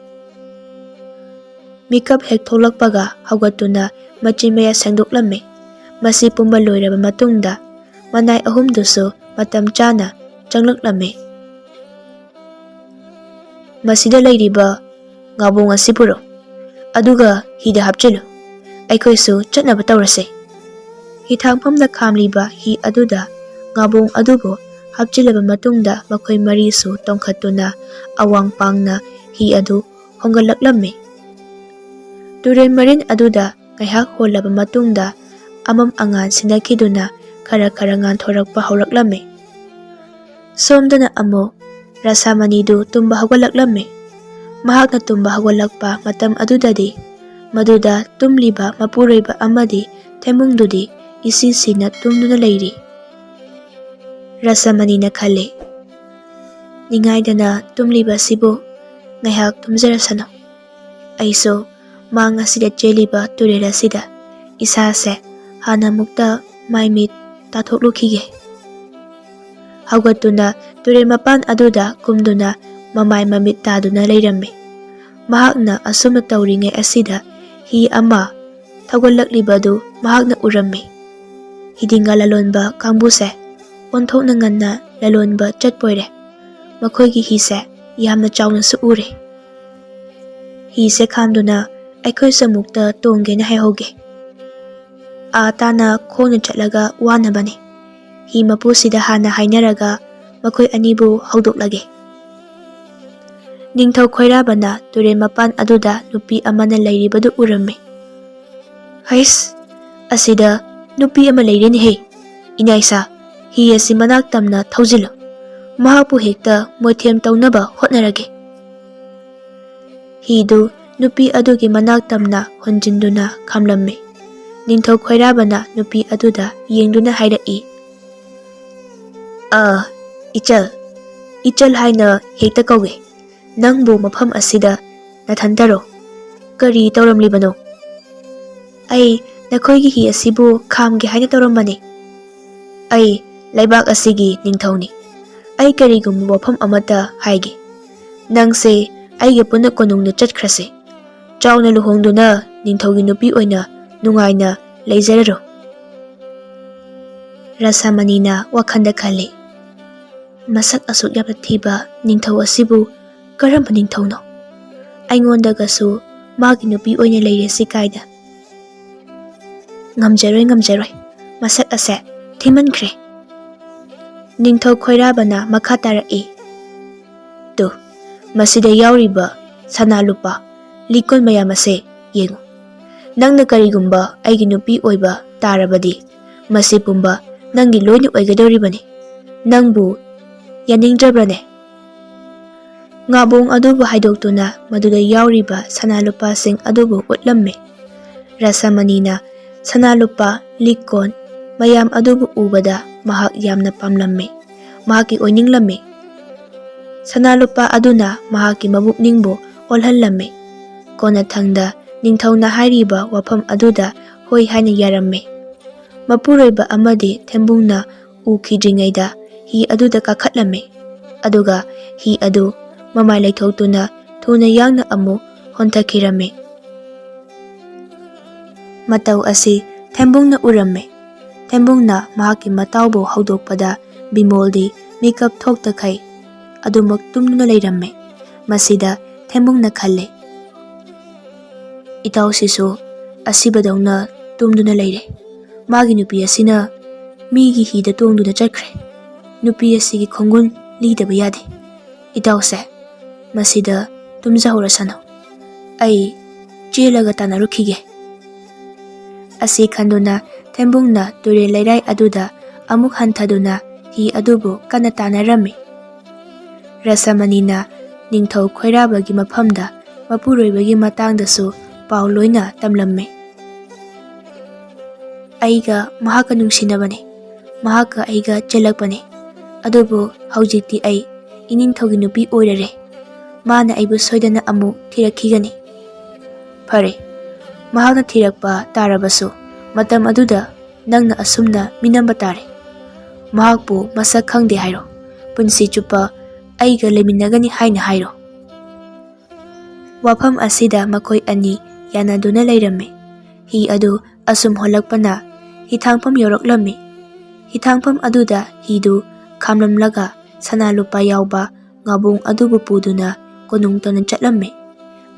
ꯃꯤꯀꯞ ꯍꯦꯛ ꯊꯣꯛꯂꯛꯄꯒ ꯍꯧꯒꯠꯇꯨꯅ ꯃꯆꯤꯟ ꯃꯌꯥ ꯁꯦꯡꯗꯣꯛꯂꯝꯃꯤ꯫ ꯃꯁꯤ ꯄꯨꯝꯕ ꯂꯣꯏꯔꯕ ꯃꯇꯨꯡꯗ ꯃꯅꯥꯏ ꯑꯍꯨꯝꯗꯨꯁꯨ ꯃꯇꯝ ꯆꯥꯅ ꯆꯪꯂꯛꯂꯝꯃꯤ꯫ ꯃꯁꯤꯗ ꯂꯩꯔꯤꯕ ꯉꯥꯕꯣꯡ ꯑꯁꯤ ꯄꯨꯔꯣ, ꯑꯗꯨꯒ ꯍꯤꯗ ꯍꯥꯞꯆꯤꯜꯂꯨ꯫ ꯑꯩꯈꯣꯏꯁꯨ ꯆꯠꯅꯕ ꯇꯧꯔꯁꯤ꯫ ꯍꯤꯊꯥꯡꯐꯝꯗ ꯈꯥꯝꯂꯤꯕ ꯍꯤ ꯑꯗꯨꯗ ꯉꯥꯕꯣꯡ ꯑꯗꯨꯕꯨ ꯍꯥꯞꯆꯤꯜꯂꯕ ꯃꯇꯨꯡꯗ ꯃꯈꯣꯏ ꯃꯔꯤꯁꯨ ꯇꯣꯡꯈꯠꯇꯨꯅ ꯑꯋꯥꯡ ꯄꯥꯡꯅ ꯍꯤ ꯑꯗꯨ ꯍꯣꯡꯒꯠꯂꯛꯂꯝꯃꯤ꯫ ꯇꯨꯔꯦꯟ ꯃꯔꯤꯟ ꯑꯗꯨꯗ ꯉꯥꯏꯍꯥꯛ ꯍꯣꯜꯂꯕ ꯃꯇꯨꯡꯗ ꯑꯃꯝ ꯑꯉꯥꯟ ꯁꯤꯟꯅꯈꯤꯗꯨꯅ ꯈꯔ ꯈꯔ ꯉꯥꯟꯊꯣꯔꯛꯄ ꯍꯧꯔꯛꯂꯝꯃꯤ꯫ ꯁꯣꯝꯗꯅ ꯑꯃꯨꯛ ꯔꯥꯁꯥꯃꯅꯤꯗꯨ ꯇꯨꯝꯕ ꯍꯧꯒꯠꯂꯛꯂꯝꯃꯤ꯫ ꯃꯍꯥꯛꯅ ꯇꯨꯝꯕ ꯍꯧꯒꯠꯂꯛꯄ ꯃꯇꯝ ꯑꯗꯨꯗꯗꯤ ꯃꯗꯨꯗ ꯇꯨꯝꯂꯤꯕ ꯃꯄꯨꯔꯣꯏꯕ ꯑꯃꯗꯤ ꯊꯦꯝꯕꯨꯡꯗꯨꯗꯤ ꯏꯁꯤꯁꯤꯅ ꯇꯨꯝꯗꯨꯅ ꯂꯩꯔꯤ꯫ ꯔꯥꯁꯥꯃꯅꯤꯅ ꯈꯜꯂꯤ, ꯅꯤꯡꯉꯥꯏꯗꯅ ꯇꯨꯝꯂꯤꯕ ꯑꯁꯤꯕꯨ ꯉꯥꯏꯍꯥꯛ ꯇꯨꯝꯖꯔꯁꯅꯨ꯫ ꯑꯩꯁꯨ ꯃꯥꯡ ꯑꯁꯤꯗ ꯆꯦꯜꯂꯤꯕ ꯇꯨꯔꯦꯜ ꯑꯁꯤꯗ ꯏꯁꯥꯁꯦ ꯍꯥꯟꯅ ꯑꯃꯨꯛꯇ ꯃꯥꯏꯃꯤꯠ ꯇꯥꯊꯣꯛꯂꯨꯈꯤꯒꯦ꯫ ꯍꯧꯒꯠꯇꯨꯅ ꯇꯨꯔꯦꯜ ꯃꯄꯥꯟ ꯑꯗꯨꯗ ꯀꯨꯝꯗꯨꯅ ꯃꯃꯥꯏ ꯃꯃꯤꯠ ꯇꯥꯗꯨꯅ ꯂꯩꯔꯝꯃꯤ꯫ ꯃꯍꯥꯛꯅ ꯑꯁꯨꯝꯅ ꯇꯧꯔꯤꯉꯩ ꯑꯁꯤꯗ ꯍꯤ ꯑꯃ ꯊꯧꯒꯠꯂꯛꯂꯤꯕꯗꯨ ꯃꯍꯥꯛꯅ ꯎꯔꯝꯃꯤ꯫ ꯍꯤꯗꯤꯡꯒ ꯂꯂꯣꯟꯕ ꯀꯥꯡꯕꯨꯁꯦ ꯑꯣꯟꯊꯣꯛꯅ ꯉꯟꯅ ꯂꯂꯣꯟꯕ ꯆꯠꯄꯣꯏꯔꯦ꯫ ꯃꯈꯣꯏꯒꯤ ꯍꯤꯁꯦ ꯌꯥꯝꯅ ꯆꯥꯎꯅꯁꯨ ꯎꯔꯦ꯫ ꯍꯤꯁꯦ ꯈꯥꯝꯗꯨꯅ ꯑꯩꯈꯣꯏꯁꯨ ꯑꯃꯨꯛꯇ ꯇꯣꯡꯒꯦꯅ ꯍꯥꯏꯍꯧꯒꯦ꯫ ꯑꯥ ꯇꯥꯅ ꯈꯣꯡꯅ ꯆꯠꯂꯒ ꯋꯥꯅꯕꯅꯤ꯫ ꯍꯤ ꯃꯄꯨꯁꯤꯗ ꯍꯥꯟꯅ ꯍꯥꯏꯅꯔꯒ ꯃꯈꯣꯏ ꯑꯅꯤꯕꯨ ꯍꯧꯗꯣꯛꯂꯒꯦ꯫ ꯅꯤꯡꯊꯧ ꯈꯣꯏꯔꯥꯕꯅ ꯇꯨꯔꯦꯜ ꯃꯄꯥꯟ ꯑꯗꯨꯗ ꯅꯨꯄꯤ ꯑꯃꯅ ꯂꯩꯔꯤꯕꯗꯨ ꯎꯔꯝꯃꯤ꯫ ꯍꯩꯁ, ꯑꯁꯤꯗ ꯅꯨꯄꯤ ꯑꯃ ꯂꯩꯔꯦꯅꯦꯍꯦ! ꯏꯅꯥꯏꯁꯥ, ꯍꯤ ꯑꯁꯤ ꯃꯅꯥꯛ ꯇꯝꯅ ꯊꯧꯖꯤꯜꯂꯨ꯫ ꯃꯍꯥꯛꯄꯨ ꯍꯦꯛꯇ ꯃꯣꯏꯊꯦꯝ ꯇꯧꯅꯕ ꯍꯣꯠꯅꯔꯒꯦ꯫ ꯍꯤꯗꯨ ꯅꯨꯄꯤ ꯑꯗꯨꯒꯤ ꯃꯅꯥꯛ ꯇꯝꯅ ꯍꯣꯟꯖꯤꯟꯗꯨꯅ ꯈꯥꯝꯂꯝꯃꯤ꯫ ꯅꯤꯡꯊꯧ ꯈꯣꯏꯔꯥꯕꯅ ꯅꯨꯄꯤ ꯑꯗꯨꯗ ꯌꯦꯡꯗꯨꯅ ꯍꯥꯏꯔꯛꯏ, ꯏꯆꯜ, ꯏꯆꯜ ꯍꯥꯏꯅ ꯍꯦꯛꯇ ꯀꯧꯏ꯫ ꯅꯪꯕꯨ ꯃꯐꯝ ꯑꯁꯤꯗ ꯅꯊꯟꯇꯔꯣ? ꯀꯔꯤ ꯇꯧꯔꯝꯂꯤꯕꯅꯣ? ꯑꯩ ꯅꯈꯣꯏꯒꯤ ꯍꯤ ꯑꯁꯤꯕꯨ ꯈꯥꯝꯒꯦ ꯍꯥꯏꯅ ꯇꯧꯔꯝꯕꯅꯤ꯫ ꯑꯩ ꯂꯩꯕꯥꯛ ꯑꯁꯤꯒꯤ ꯅꯤꯡꯊꯧꯅꯤ꯫ ꯑꯩ ꯀꯔꯤꯒꯨꯝꯕ ꯋꯥꯐꯝ ꯑꯃꯠꯇ ꯍꯥꯏꯒꯦ꯫ ꯅꯪꯁꯦ ꯑꯩꯒ ꯄꯨꯟꯅ ꯀꯣꯅꯨꯡꯗ ꯆꯠꯈ꯭ꯔꯁꯦ꯫ ꯆꯥꯎꯅ ꯂꯨꯍꯣꯡꯗꯨꯅ ꯅꯤꯡꯊꯧꯒꯤ ꯅꯨꯄꯤ ꯑꯣꯏꯅ ꯅꯨꯡꯉꯥꯏꯅ ꯂꯩꯖꯔꯔꯣ꯫ ꯔꯥꯁꯥꯃꯅꯤꯅ ꯋꯥꯈꯜꯗ ꯈꯜꯂꯤ, ꯃꯁꯛ ꯑꯁꯨꯛ ꯌꯥꯝꯅ ꯊꯤꯕ ꯅꯤꯡꯊꯧ ꯑꯁꯤꯕꯨ ꯀꯔꯝꯕ ꯅꯤꯡꯊꯧꯅꯣ? ꯑꯩꯉꯣꯟꯗꯒꯁꯨ ꯃꯥꯒꯤ ꯅꯨꯄꯤ ꯑꯣꯏꯅ ꯂꯩꯔꯦꯁꯤ ꯀꯥꯏꯗ? ꯉꯝꯖꯔꯣꯏ, ꯃꯁꯛ ꯑꯁꯦ ꯊꯤꯃꯟꯈ꯭ꯔꯦ꯫ ꯅꯤꯡꯊꯧ ꯈꯣꯏꯔꯥꯕꯅ ꯃꯈꯥ ꯇꯥꯔꯛꯏ, ꯇꯨ, ꯃꯁꯤꯗ ꯌꯥꯎꯔꯤꯕ ꯁꯅꯥ ꯂꯨꯄꯥ, ꯂꯤꯛꯀꯣꯟ ꯃꯌꯥꯝ ꯑꯁꯦ ꯌꯦꯡꯉꯨ꯫ ꯅꯪꯅ ꯀꯔꯤꯒꯨꯝꯕ ꯑꯩꯒꯤ ꯅꯨꯄꯤ ꯑꯣꯏꯕ ꯇꯥꯔꯕꯗꯤ ꯃꯁꯤ ꯄꯨꯝꯕ ꯅꯪꯒꯤ ꯂꯣꯏꯅ ꯑꯣꯏꯒꯗꯧꯔꯤꯕꯅꯤ꯫ ꯅꯪꯕꯨ ꯌꯥꯅꯤꯡꯗ꯭ꯔꯕ꯭ꯔꯅꯦ? ꯉꯥꯕꯣꯡ ꯑꯗꯨꯕꯨ ꯍꯥꯏꯗꯣꯛꯇꯨꯅ ꯃꯗꯨꯗ ꯌꯥꯎꯔꯤꯕ ꯁꯅꯥ ꯂꯨꯄꯥꯁꯤꯡ ꯑꯗꯨꯕꯨ ꯎꯠꯂꯝꯃꯤ꯫ ꯔꯥꯁꯥꯃꯅꯤꯅ ꯁꯅꯥ ꯂꯨꯄꯥ, ꯂꯤꯛꯀꯣꯟ ꯃꯌꯥꯝ ꯑꯗꯨꯕꯨ ꯎꯕꯗ ꯃꯍꯥꯛ ꯌꯥꯝꯅ ꯄꯥꯝꯂꯝꯃꯤ, ꯃꯍꯥꯛꯀꯤ ꯑꯣꯏꯅꯤꯡꯂꯝꯃꯤ꯫ ꯁꯅꯥ ꯂꯨꯄꯥ ꯑꯗꯨꯅ ꯃꯍꯥꯛꯀꯤ ꯃꯕꯨꯛꯅꯤꯡꯕꯨ ꯑꯣꯜꯍꯜꯂꯝꯃꯤ꯫ ꯀꯣꯟꯅꯊꯪꯗ ꯅꯤꯡꯊꯧꯅ ꯍꯥꯏꯔꯤꯕ ꯋꯥꯐꯝ ꯑꯗꯨꯗ ꯍꯣꯏ ꯍꯥꯏꯅ ꯌꯥꯔꯝꯃꯤ꯫ ꯃꯄꯨꯔꯣꯏꯕ ꯑꯃꯗꯤ ꯊꯦꯝꯕꯨꯡꯅ ꯎꯈꯤꯗ꯭ꯔꯤꯉꯩꯗ ꯍꯤ ꯑꯗꯨꯗ ꯀꯥꯈꯠꯂꯝꯃꯤ꯫ ꯑꯗꯨꯒ ꯍꯤ ꯑꯗꯨ ꯃꯃꯥꯏ ꯂꯩꯊꯣꯛꯇꯨꯅ ꯊꯨꯅ ꯌꯥꯡꯅ ꯑꯃꯨꯛ ꯍꯣꯟꯊꯈꯤꯔꯝꯃꯤ꯫ ꯃꯇꯧ ꯑꯁꯤ ꯊꯦꯝꯕꯨꯡꯅ ꯎꯔꯝꯃꯤ꯫ ꯊꯦꯝꯕꯨꯡꯅ ꯃꯍꯥꯛꯀꯤ ꯃꯇꯥꯎꯕꯨ ꯍꯧꯗꯣꯛꯄꯗ ꯕꯤꯃꯣꯜꯗꯤ ꯃꯤꯀꯞ ꯊꯣꯛꯇꯈꯩ ꯑꯗꯨꯃꯛ ꯇꯨꯝꯗꯨꯅ ꯂꯩꯔꯝꯃꯤ꯫ ꯃꯁꯤꯗ ꯊꯦꯝꯕꯨꯡꯅ ꯈꯜꯂꯤ, ꯏꯇꯥꯎꯁꯤꯁꯨ ꯑꯁꯤꯕꯗꯧꯅ ꯇꯨꯝꯗꯨꯅ ꯂꯩꯔꯦ꯫ ꯃꯥꯒꯤ ꯅꯨꯄꯤ ꯑꯁꯤꯅ ꯃꯤꯒꯤ ꯍꯤꯗ ꯇꯣꯡꯗꯨꯅ ꯆꯠꯈ꯭ꯔꯦ꯫ ꯅꯨꯄꯤ ꯑꯁꯤꯒꯤ ꯈꯣꯡꯒꯨꯟ ꯂꯤꯗꯕ ꯌꯥꯗꯦ꯫ ꯏꯇꯥꯎꯁꯦ ꯃꯁꯤꯗ ꯇꯨꯝꯖꯍꯧꯔꯁꯅꯨ꯫ ꯑꯩ ꯆꯦꯜꯂꯒ ꯇꯥꯟꯅꯔꯨꯈꯤꯒꯦ꯫ ꯑꯁꯤ ꯈꯟꯗꯨꯅ ꯊꯦꯝꯕꯨꯡꯅ ꯇꯨꯔꯦꯜ ꯂꯩꯔꯥꯏ ꯑꯗꯨꯗ ꯑꯃꯨꯛ ꯍꯟꯊꯗꯨꯅ ꯍꯤ ꯑꯗꯨꯕꯨ ꯀꯟꯅ ꯇꯥꯟꯅꯔꯝꯃꯤ꯫ ꯔꯥꯁꯥꯃꯅꯤꯅ ꯅꯤꯡꯊꯧ ꯈꯣꯏꯔꯥꯕꯒꯤ ꯃꯐꯝꯗ ꯃꯄꯨꯔꯣꯏꯕꯒꯤ ꯃꯇꯥꯡꯗꯁꯨ ꯄꯥꯎ ꯂꯣꯏꯅ ꯇꯝꯂꯝꯃꯤ꯫ ꯑꯩꯒ ꯃꯍꯥꯛꯀ ꯅꯨꯡꯁꯤꯅꯕꯅꯤ꯫ ꯃꯍꯥꯛꯀ ꯑꯩꯒ ꯆꯦꯜꯂꯛꯄꯅꯤ꯫ ꯑꯗꯨꯕꯨ ꯍꯧꯖꯤꯛꯇꯤ ꯑꯩ ꯏꯅꯤꯡꯊꯧꯒꯤ ꯅꯨꯄꯤ ꯑꯣꯏꯔꯔꯦ꯫ ꯃꯥꯅ ꯑꯩꯕꯨ ꯁꯣꯏꯗꯅ ꯑꯃꯨꯛ ꯊꯤꯔꯛꯈꯤꯒꯅꯤ꯫ ꯐꯔꯦ, ꯃꯍꯥꯛꯅ ꯊꯤꯔꯛꯄ ꯇꯥꯔꯕꯁꯨ ꯃꯇꯝ ꯑꯗꯨꯗ ꯅꯪꯅ ꯑꯁꯨꯝꯅ ꯃꯤꯅꯝꯕ ꯇꯥꯔꯦ꯫ ꯃꯍꯥꯛꯄꯨ ꯃꯁꯛ ꯈꯪꯗꯦ ꯍꯥꯏꯔꯣ꯫ ꯄꯨꯟꯁꯤ ꯆꯨꯞꯄ ꯑꯩꯒ ꯂꯩꯃꯤꯟꯅꯒꯅꯤ ꯍꯥꯏꯅ ꯍꯥꯏꯔꯣ꯫ ꯋꯥꯐꯝ ꯑꯁꯤꯗ ꯃꯈꯣꯏ ꯑꯅꯤ ꯌꯥꯅꯗꯨꯅ ꯂꯩꯔꯝꯃꯤ꯫ ꯍꯤ ꯑꯗꯨ ꯑꯁꯨꯝ ꯍꯣꯜꯂꯛꯄꯅ ꯍꯤꯊꯥꯡꯐꯝ ꯌꯧꯔꯛꯂꯝꯃꯤ꯫ ꯍꯤꯊꯥꯡꯐꯝ ꯑꯗꯨꯗ ꯍꯤꯗꯨ ꯈꯥꯝꯂꯝꯂꯒ ꯁꯅꯥ ꯂꯨꯄꯥ ꯌꯥꯎꯕ ꯉꯥꯕꯣꯡ ꯑꯗꯨꯕꯨ ꯄꯨꯗꯨꯅ ꯀꯣꯅꯨꯡ ꯇꯥꯟꯅ ꯆꯠꯂꯝꯃꯤ꯫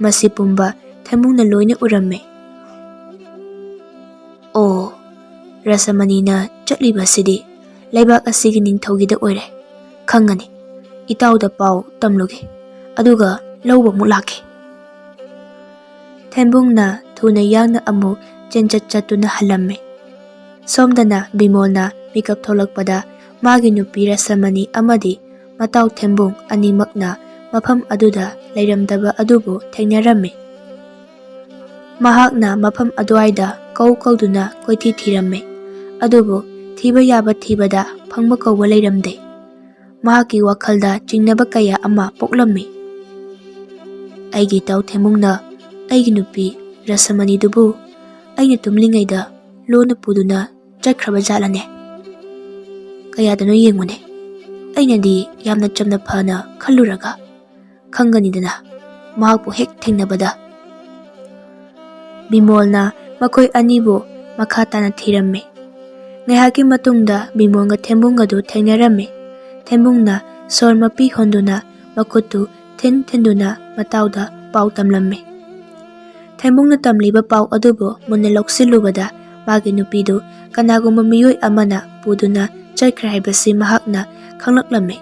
ꯃꯁꯤ ꯄꯨꯝꯕ ꯊꯦꯝꯕꯨꯡꯅ ꯂꯣꯏꯅ ꯎꯔꯝꯃꯤ꯫ ꯑꯣ, ꯔꯥꯁꯥꯃꯅꯤꯅ ꯆꯠꯂꯤꯕꯁꯤꯗꯤ ꯂꯩꯕꯥꯛ ꯑꯁꯤꯒꯤ ꯅꯤꯡꯊꯧꯒꯤꯗ ꯑꯣꯏꯔꯦ꯫ ꯈꯪꯒꯅꯤ꯫ ꯏꯇꯥꯎꯗ ꯄꯥꯎ ꯇꯝꯂꯨꯒꯦ, ꯑꯗꯨꯒ ꯂꯧꯕ ꯑꯃꯨꯛ ꯂꯥꯛꯀꯦ꯫ ꯊꯦꯝꯕꯨꯡꯅ ꯊꯨꯅ ꯌꯥꯡꯅ ꯑꯃꯨꯛ ꯆꯦꯟꯆꯠ ꯆꯠꯇꯨꯅ ꯍꯜꯂꯝꯃꯤ꯫ ꯁꯣꯝꯗꯅ ꯕꯤꯃꯣꯜꯅ ꯃꯤꯀꯞ ꯊꯣꯛꯂꯛꯄꯗ ꯃꯥꯒꯤ ꯅꯨꯄꯤ ꯔꯥꯁꯥꯃꯅꯤ ꯑꯃꯗꯤ ꯃꯇꯥꯎ ꯊꯦꯝꯕꯨꯡ ꯑꯅꯤꯃꯛꯅ ꯃꯐꯝ ꯑꯗꯨꯗ ꯂꯩꯔꯝꯗꯕ ꯑꯗꯨꯕꯨ ꯊꯦꯡꯅꯔꯝꯃꯤ꯫ ꯃꯍꯥꯛꯅ ꯃꯐꯝ ꯑꯗꯨꯋꯥꯏꯗ ꯀꯧꯗꯨꯅ ꯀꯣꯏꯊꯤ ꯊꯤꯔꯝꯃꯤ, ꯑꯗꯨꯕꯨ ꯊꯤꯕ ꯌꯥꯕ ꯊꯤꯕꯗ ꯐꯪꯕ ꯀꯧꯕ ꯂꯩꯔꯝꯗꯦ꯫ ꯃꯍꯥꯛꯀꯤ ꯋꯥꯈꯜꯗ ꯆꯤꯡꯅꯕ ꯀꯌꯥ ꯑꯃ ꯄꯣꯛꯂꯝꯃꯤ꯫ ꯑꯩꯒꯤ ꯏꯇꯥꯎ ꯊꯦꯝꯕꯨꯡꯅ ꯑꯩꯒꯤ ꯅꯨꯄꯤ ꯔꯁꯃꯅꯤꯗꯨꯕꯨ ꯑꯩꯅ ꯇꯨꯝꯂꯤꯉꯩꯗ ꯂꯣꯟꯅ ꯄꯨꯗꯨꯅ ꯆꯠꯈ꯭ꯔꯕ ꯖꯥꯠꯂꯅꯦ? ꯀꯌꯥꯗꯅꯣ ꯌꯦꯡꯉꯨꯅꯦ, ꯑꯩꯅꯗꯤ ꯌꯥꯝꯅ ꯆꯝꯅ ꯐꯅ ꯈꯜꯂꯨꯔꯒ ꯈꯪꯒꯅꯤꯗꯅ ꯃꯍꯥꯛꯄꯨ ꯍꯦꯛ ꯊꯦꯡꯅꯕꯗ꯫ ꯕꯤꯃꯣꯜꯅ ꯃꯈꯣꯏ ꯑꯅꯤꯕꯨ ꯃꯈꯥ ꯇꯥꯅ ꯊꯤꯔꯝꯃꯤ꯫ ꯉꯥꯏꯍꯥꯛꯀꯤ ꯃꯇꯨꯡꯗ ꯕꯤꯃꯣꯜꯒ ꯊꯦꯝꯕꯨꯡꯒꯗꯨ ꯊꯦꯡꯅꯔꯝꯃꯤ꯫ ꯊꯦꯝꯕꯨꯡꯅ ꯁꯣꯔ ꯃꯄꯤ ꯍꯣꯟꯗꯨꯅ ꯃꯈꯨꯠꯇꯨ ꯊꯤꯟꯗꯨꯅ ꯃꯇꯥꯎꯗ ꯄꯥꯎ ꯇꯝꯂꯝꯃꯤ꯫ ꯊꯦꯝꯕꯨꯡꯅ ꯇꯝꯂꯤꯕ ꯄꯥꯎ ꯑꯗꯨꯕꯨ ꯃꯨꯟꯅ ꯂꯧꯁꯤꯜꯂꯨꯕꯗ ꯃꯥꯒꯤ ꯅꯨꯄꯤꯗꯨ ꯀꯅꯥꯒꯨꯝꯕ ꯃꯤꯑꯣꯏ ꯑꯃꯅ ꯄꯨꯗꯨꯅ ꯆꯠꯈ꯭ꯔꯦ ꯍꯥꯏꯕꯁꯤ ꯃꯍꯥꯛꯅ ꯈꯪꯂꯛꯂꯝꯃꯤ꯫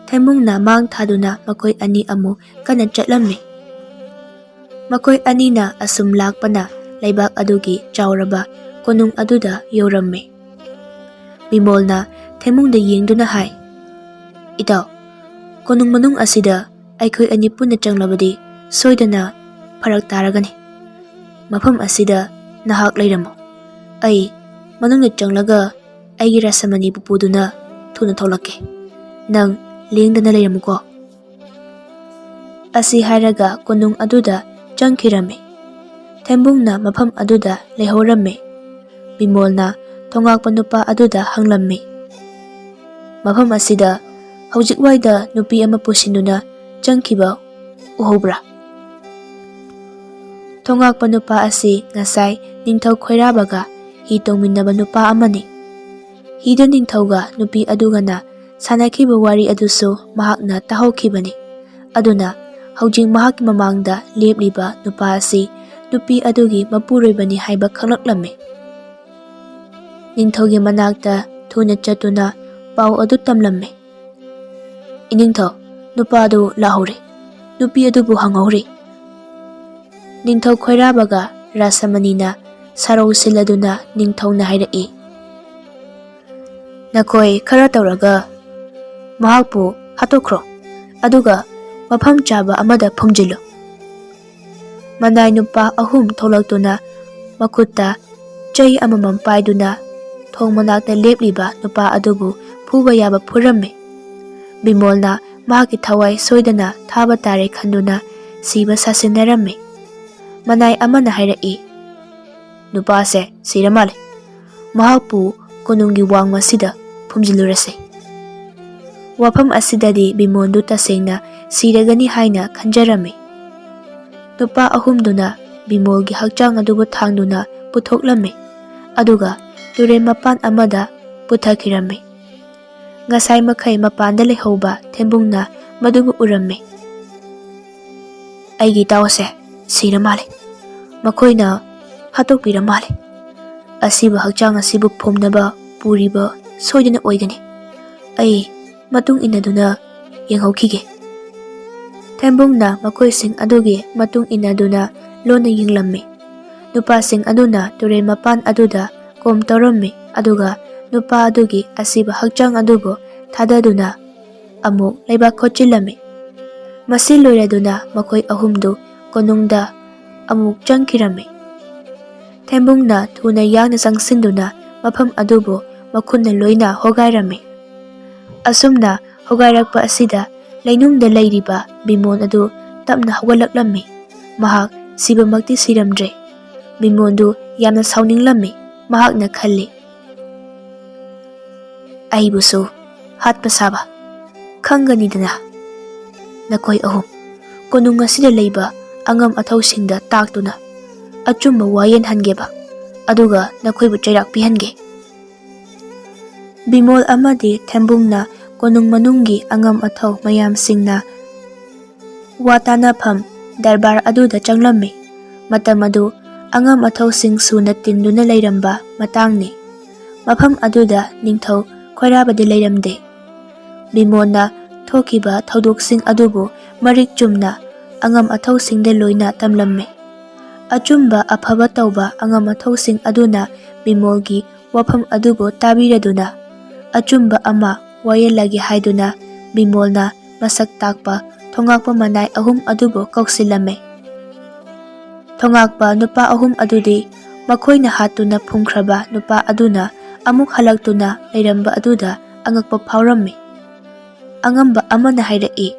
ꯊꯦꯝꯕꯨꯡꯅ ꯃꯥꯡ ꯊꯥꯗꯨꯅ ꯃꯈꯣꯏ ꯑꯅꯤ ꯑꯃꯨꯛ ꯀꯟꯅ ꯆꯠꯂꯝꯃꯤ꯫ ꯃꯈꯣꯏ ꯑꯅꯤꯅ ꯑꯁꯨꯝ ꯂꯥꯛꯄꯅ ꯂꯩꯕꯥꯛ ꯑꯗꯨꯒꯤ ꯆꯥꯎꯔꯕ ꯀꯣꯅꯨꯡ ꯑꯗꯨꯗ ꯌꯧꯔꯝꯃꯤ꯫ ꯕꯤꯃꯣꯜꯅ ꯊꯦꯝꯕꯨꯡꯗ ꯌꯦꯡꯗꯨꯅ ꯍꯥꯏ, ꯏꯇꯥꯎ, ꯀꯣꯅꯨꯡ ꯃꯅꯨꯡ ꯑꯁꯤꯗ ꯑꯩꯈꯣꯏ ꯑꯅꯤ ꯄꯨꯟꯅ ꯆꯪꯂꯕꯗꯤ ꯁꯣꯏꯗꯅ ꯐꯔꯛ ꯇꯥꯔꯒꯅꯤ꯫ ꯃꯐꯝ ꯑꯁꯤꯗ ꯅꯍꯥꯛ ꯂꯩꯔꯝꯃꯨ, ꯑꯩ ꯃꯅꯨꯡꯗ ꯆꯪꯂꯒ ꯑꯩꯒꯤ ꯔꯁꯃꯅꯤꯕꯨ ꯄꯨꯗꯨꯅ ꯊꯨꯅ ꯊꯣꯛꯂꯛꯀꯦ꯫ ꯅꯪ ꯂꯦꯡꯗꯅ ꯂꯩꯔꯝꯃꯨꯀꯣ꯫ ꯑꯁꯤ ꯍꯥꯏꯔꯒ ꯀꯣꯅꯨꯡ ꯑꯗꯨꯗ ꯆꯪꯈꯤꯔꯝꯃꯤ꯫ ꯊꯦꯝꯕꯨꯡꯅ ꯃꯐꯝ ꯑꯗꯨꯗ ꯂꯩꯍꯧꯔꯝꯃꯤ꯫ ꯕꯤꯃꯣꯜꯅ ꯊꯣꯉꯥꯛꯄ ꯅꯨꯄꯥ ꯑꯗꯨꯗ ꯍꯪꯂꯝꯃꯤ, ꯃꯐꯝ ꯑꯁꯤꯗ ꯍꯧꯖꯤꯛꯋꯥꯏꯗ ꯅꯨꯄꯤ ꯑꯃ ꯄꯨꯁꯤꯟꯗꯨꯅ ꯆꯪꯈꯤꯕ ꯎꯍꯧꯕ꯭ꯔꯥ? ꯊꯣꯉꯥꯛꯄ ꯅꯨꯄꯥ ꯑꯁꯤ ꯉꯁꯥꯏ ꯅꯤꯡꯊꯧ ꯈꯣꯏꯔꯥꯕꯒ ꯍꯤ ꯇꯣꯡꯃꯤꯟꯅꯕ ꯅꯨꯄꯥ ꯑꯃꯅꯤ꯫ ꯍꯤꯗ ꯅꯤꯡꯊꯧꯒ ꯅꯨꯄꯤ ꯑꯗꯨꯒꯅ ꯁꯥꯟꯅꯈꯤꯕ ꯋꯥꯔꯤ ꯑꯗꯨꯁꯨ ꯃꯍꯥꯛꯅ ꯇꯥꯍꯧꯈꯤꯕꯅꯤ꯫ ꯑꯗꯨꯅ ꯍꯧꯖꯤꯛ ꯃꯍꯥꯛꯀꯤ ꯃꯃꯥꯡꯗ ꯂꯦꯞꯂꯤꯕ ꯅꯨꯄꯥ ꯑꯁꯤ ꯅꯨꯄꯤ ꯑꯗꯨꯒꯤ ꯃꯄꯨꯔꯣꯏꯕꯅꯤ ꯍꯥꯏꯕ ꯈꯪꯂꯛꯂꯝꯃꯤ꯫ ꯅꯤꯡꯊꯧꯒꯤ ꯃꯅꯥꯛꯇ ꯊꯨꯅ ꯆꯠꯇꯨꯅ ꯄꯥꯎ ꯑꯗꯨ ꯇꯝꯂꯝꯃꯤ꯫ ꯏꯅꯤꯡꯊꯧ, ꯅꯨꯄꯥ ꯑꯗꯨ ꯂꯥꯛꯍꯧꯔꯦ, ꯅꯨꯄꯤ ꯑꯗꯨꯕꯨ ꯍꯪꯍꯧꯔꯦ꯫ ꯅꯤꯡꯊꯧ ꯈꯣꯏꯔꯥꯕꯒ ꯔꯥꯁꯃꯅꯤꯅ ꯁꯔꯧ ꯁꯤꯜꯂꯗꯨꯅ ꯅꯤꯡꯊꯧꯅ ꯍꯥꯏꯔꯛꯏ, ꯅꯈꯣꯏ ꯈꯔ ꯇꯧꯔꯒ ꯃꯍꯥꯛꯄꯨ ꯍꯥꯠꯇꯣꯛꯈ꯭ꯔꯣ, ꯑꯗꯨꯒ ꯃꯐꯝ ꯆꯥꯕ ꯑꯃꯗ ꯐꯨꯝꯖꯤꯜꯂꯨ꯫ ꯃꯅꯥꯏ ꯅꯨꯄꯥ ꯑꯍꯨꯝ ꯊꯣꯛꯂꯛꯇꯨꯅ ꯃꯈꯨꯠꯇ ꯆꯩ ꯑꯃꯃꯝ ꯄꯥꯏꯗꯨꯅ ꯊꯣꯡ ꯃꯅꯥꯛꯇ ꯂꯦꯞꯂꯤꯕ ꯅꯨꯄꯥ ꯑꯗꯨꯕꯨ ꯐꯨꯕ ꯌꯥꯕ ꯐꯨꯔꯝꯃꯤ꯫ ꯕꯤꯃꯣꯜꯅ ꯃꯍꯥꯛꯀꯤ ꯊꯋꯥꯏ ꯁꯣꯏꯗꯅ ꯊꯥꯕ ꯇꯥꯔꯦ ꯈꯟꯗꯨꯅ ꯁꯤꯕ ꯁꯥꯁꯤꯟꯅꯔꯝꯃꯤ꯫ ꯃꯅꯥꯏ ꯑꯃꯅ ꯍꯥꯏꯔꯛꯏ, ꯅꯨꯄꯥꯁꯦ ꯁꯤꯔ ꯃꯥꯜꯂꯦ, ꯃꯍꯥꯛꯄꯨ ꯀꯣꯅꯨꯡꯒꯤ ꯋꯥꯡꯃꯁꯤꯗ ꯐꯨꯝꯖꯤꯜꯂꯨꯔꯁꯦ꯫ ꯋꯥꯐꯝ ꯑꯁꯤꯗꯗꯤ ꯕꯤꯃꯣꯜꯗꯨ ꯇꯁꯦꯡꯅ ꯁꯤꯔꯒꯅꯤ ꯍꯥꯏꯅ ꯈꯟꯖꯔꯝꯃꯤ꯫ ꯅꯨꯄꯥ ꯑꯍꯨꯝꯗꯨꯅ ꯕꯤꯃꯣꯜꯒꯤ ꯍꯛꯆꯥꯡ ꯑꯗꯨꯕꯨ ꯊꯥꯡꯗꯨꯅ ꯄꯨꯊꯣꯛꯂꯝꯃꯤ, ꯑꯗꯨꯒ ꯇꯨꯔꯦꯟ ꯃꯄꯥꯟ ꯑꯃꯗ ꯄꯨꯊꯈꯤꯔꯝꯃꯤ꯫ ꯉꯁꯥꯏ ꯃꯈꯩ ꯃꯄꯥꯟꯗ ꯂꯩꯍꯧꯕ ꯊꯦꯝꯕꯨꯡꯅ ꯃꯗꯨꯕꯨ ꯎꯔꯝꯃꯤ꯫ ꯑꯩꯒꯤ ꯏꯇꯥꯎꯁꯦ ꯁꯤꯔ ꯃꯥꯜꯂꯦ, ꯃꯈꯣꯏꯅ ꯍꯥꯠꯇꯣꯛꯄꯤꯔ ꯃꯥꯜꯂꯦ꯫ ꯑꯁꯤꯕ ꯍꯛꯆꯥꯡ ꯑꯁꯤꯕꯨ ꯐꯨꯝꯅꯕ ꯄꯨꯔꯤꯕ ꯁꯣꯏꯗꯅ ꯑꯣꯏꯒꯅꯤ꯫ ꯑꯩ ꯃꯇꯨꯡ ꯏꯟꯅꯗꯨꯅ ꯌꯦꯡꯍꯧꯈꯤꯒꯦ꯫ ꯊꯦꯝꯕꯨꯡꯅ ꯃꯈꯣꯏꯁꯤꯡ ꯑꯗꯨꯒꯤ ꯃꯇꯨꯡ ꯏꯟꯅꯗꯨꯅ ꯂꯣꯟꯅ ꯌꯦꯡꯂꯝꯃꯤ꯫ ꯅꯨꯄꯥꯁꯤꯡ ꯑꯗꯨꯅ ꯇꯨꯔꯦꯟ ꯃꯄꯥꯟ ꯑꯗꯨꯗ ꯀꯣꯝ ꯇꯧꯔꯝꯃꯤ, ꯑꯗꯨꯒ ꯅꯨꯄꯥ ꯑꯗꯨꯒꯤ ꯑꯁꯤꯕ ꯍꯛꯆꯥꯡ ꯑꯗꯨꯕꯨ ꯊꯥꯗꯗꯨꯅ ꯑꯃꯨꯛ ꯂꯩꯕꯥꯛ ꯈꯣꯠꯆꯤꯜꯂꯝꯃꯤ꯫ ꯃꯁꯤ ꯂꯣꯏꯔꯗꯨꯅ ꯃꯈꯣꯏ ꯑꯍꯨꯝꯗꯨ ꯀꯣꯅꯨꯡꯗ ꯑꯃꯨꯛ ꯆꯪꯈꯤꯔꯝꯃꯤ꯫ ꯊꯦꯝꯕꯨꯡꯅ ꯊꯨꯅ ꯌꯥꯡꯅ ꯆꯪꯁꯤꯟꯗꯨꯅ ꯃꯐꯝ ꯑꯗꯨꯕꯨ ꯃꯈꯨꯠꯅ ꯂꯣꯏꯅ ꯍꯣꯒꯥꯏꯔꯝꯃꯤ꯫ ꯑꯁꯨꯝꯅ ꯍꯣꯒꯥꯏꯔꯛꯄ ꯑꯁꯤꯗ ꯂꯩꯅꯨꯡꯗ ꯂꯩꯔꯤꯕ ꯕꯤꯃꯣꯜ ꯑꯗꯨ ꯇꯞꯅ ꯍꯧꯒꯠꯂꯛꯂꯝꯃꯤ꯫ ꯃꯍꯥꯛ ꯁꯤꯕꯃꯛꯇꯤ ꯁꯤꯔꯝꯗ꯭ꯔꯦ꯫ ꯕꯤꯃꯣꯜꯗꯨ ꯌꯥꯝꯅ ꯁꯥꯎꯅꯤꯡꯂꯝꯃꯤ꯫ ꯃꯍꯥꯛꯅ ꯈꯜꯂꯤ, ꯑꯩꯕꯨꯁꯨ ꯍꯥꯠꯄ ꯁꯥꯕ ꯈꯪꯒꯅꯤꯗꯅ ꯅꯈꯣꯏ ꯑꯍꯨꯝ ꯀꯣꯅꯨꯡ ꯑꯁꯤꯗ ꯂꯩꯕ ꯑꯉꯝ ꯑꯊꯧꯁꯤꯡꯗ ꯇꯥꯛꯇꯨꯅ ꯑꯆꯨꯝꯕ ꯋꯥꯌꯦꯜꯍꯟꯒꯦꯕ, ꯑꯗꯨꯒ ꯅꯈꯣꯏꯕꯨ ꯆꯩꯔꯥꯛ ꯄꯤꯍꯟꯒꯦ꯫ ꯕꯤꯃꯣꯜ ꯑꯃꯗꯤ ꯊꯦꯝꯕꯨꯡꯅ ꯀꯣꯅꯨꯡ ꯃꯅꯨꯡꯒꯤ ꯑꯉꯝ ꯑꯊꯧ ꯃꯌꯥꯝꯁꯤꯡꯅ ꯋꯥ ꯇꯥꯅꯐꯝ ꯗꯔꯕꯥꯔ ꯑꯗꯨꯗ ꯆꯪꯂꯝꯃꯤ꯫ ꯃꯇꯝ ꯑꯗꯨ ꯑꯉꯝ ꯑꯊꯧꯁꯤꯡ ꯁꯨꯅ ꯇꯤꯟꯗꯨꯅ ꯂꯩꯔꯝꯕ ꯃꯇꯥꯡꯅꯤ꯫ ꯃꯐꯝ ꯑꯗꯨꯗ ꯅꯤꯡꯊꯧ ꯈꯣꯏꯔꯥꯕꯗꯤ ꯂꯩꯔꯝꯗꯦ꯫ ꯕꯤꯃꯣꯜꯅ ꯊꯣꯛꯈꯤꯕ ꯊꯧꯗꯣꯛꯁꯤꯡ ꯑꯗꯨꯕꯨ ꯃꯔꯤꯛ ꯆꯨꯝꯅ ꯑꯉꯝ ꯑꯊꯧꯁꯤꯡꯗ ꯂꯣꯏꯅ ꯇꯝꯂꯝꯃꯤ꯫ ꯑꯆꯨꯝꯕ ꯑꯐꯕ ꯇꯧꯕ ꯑꯉꯝ ꯑꯊꯧꯁꯤꯡ ꯑꯗꯨꯅ ꯕꯤꯃꯣꯜꯒꯤ ꯋꯥꯐꯝ ꯑꯗꯨꯕꯨ ꯇꯥꯕꯤꯔꯗꯨꯅ ꯑꯆꯨꯝꯕ ꯑꯃ ꯋꯥꯌꯦꯜꯂꯒꯦ ꯍꯥꯏꯗꯨꯅ ꯕꯤꯃꯣꯜꯅ ꯃꯁꯛ ꯇꯥꯛꯄ ꯊꯣꯉꯥꯛꯄ ꯃꯅꯥꯏ 3 ꯑꯗꯨꯕꯨ ꯀꯧꯁꯤꯜꯂꯝꯃꯤ꯫ ꯊꯣꯉꯥꯛꯄ ꯅꯨꯄꯥ 3 ꯑꯗꯨꯗꯤ ꯃꯈꯣꯏꯅ ꯍꯥꯠꯇꯨꯅ ꯐꯨꯝꯈ꯭ꯔꯕ ꯅꯨꯄꯥ ꯑꯗꯨꯅ ꯑꯃꯨꯛ ꯍꯜꯂꯛꯇꯨꯅ ꯂꯩꯔꯝꯕ ꯑꯗꯨꯗ ꯑꯉꯛꯄ ꯐꯥꯎꯔꯝꯃꯤ꯫ ꯑꯉꯝꯕ ꯑꯃꯅ ꯍꯥꯏꯔꯛꯏ,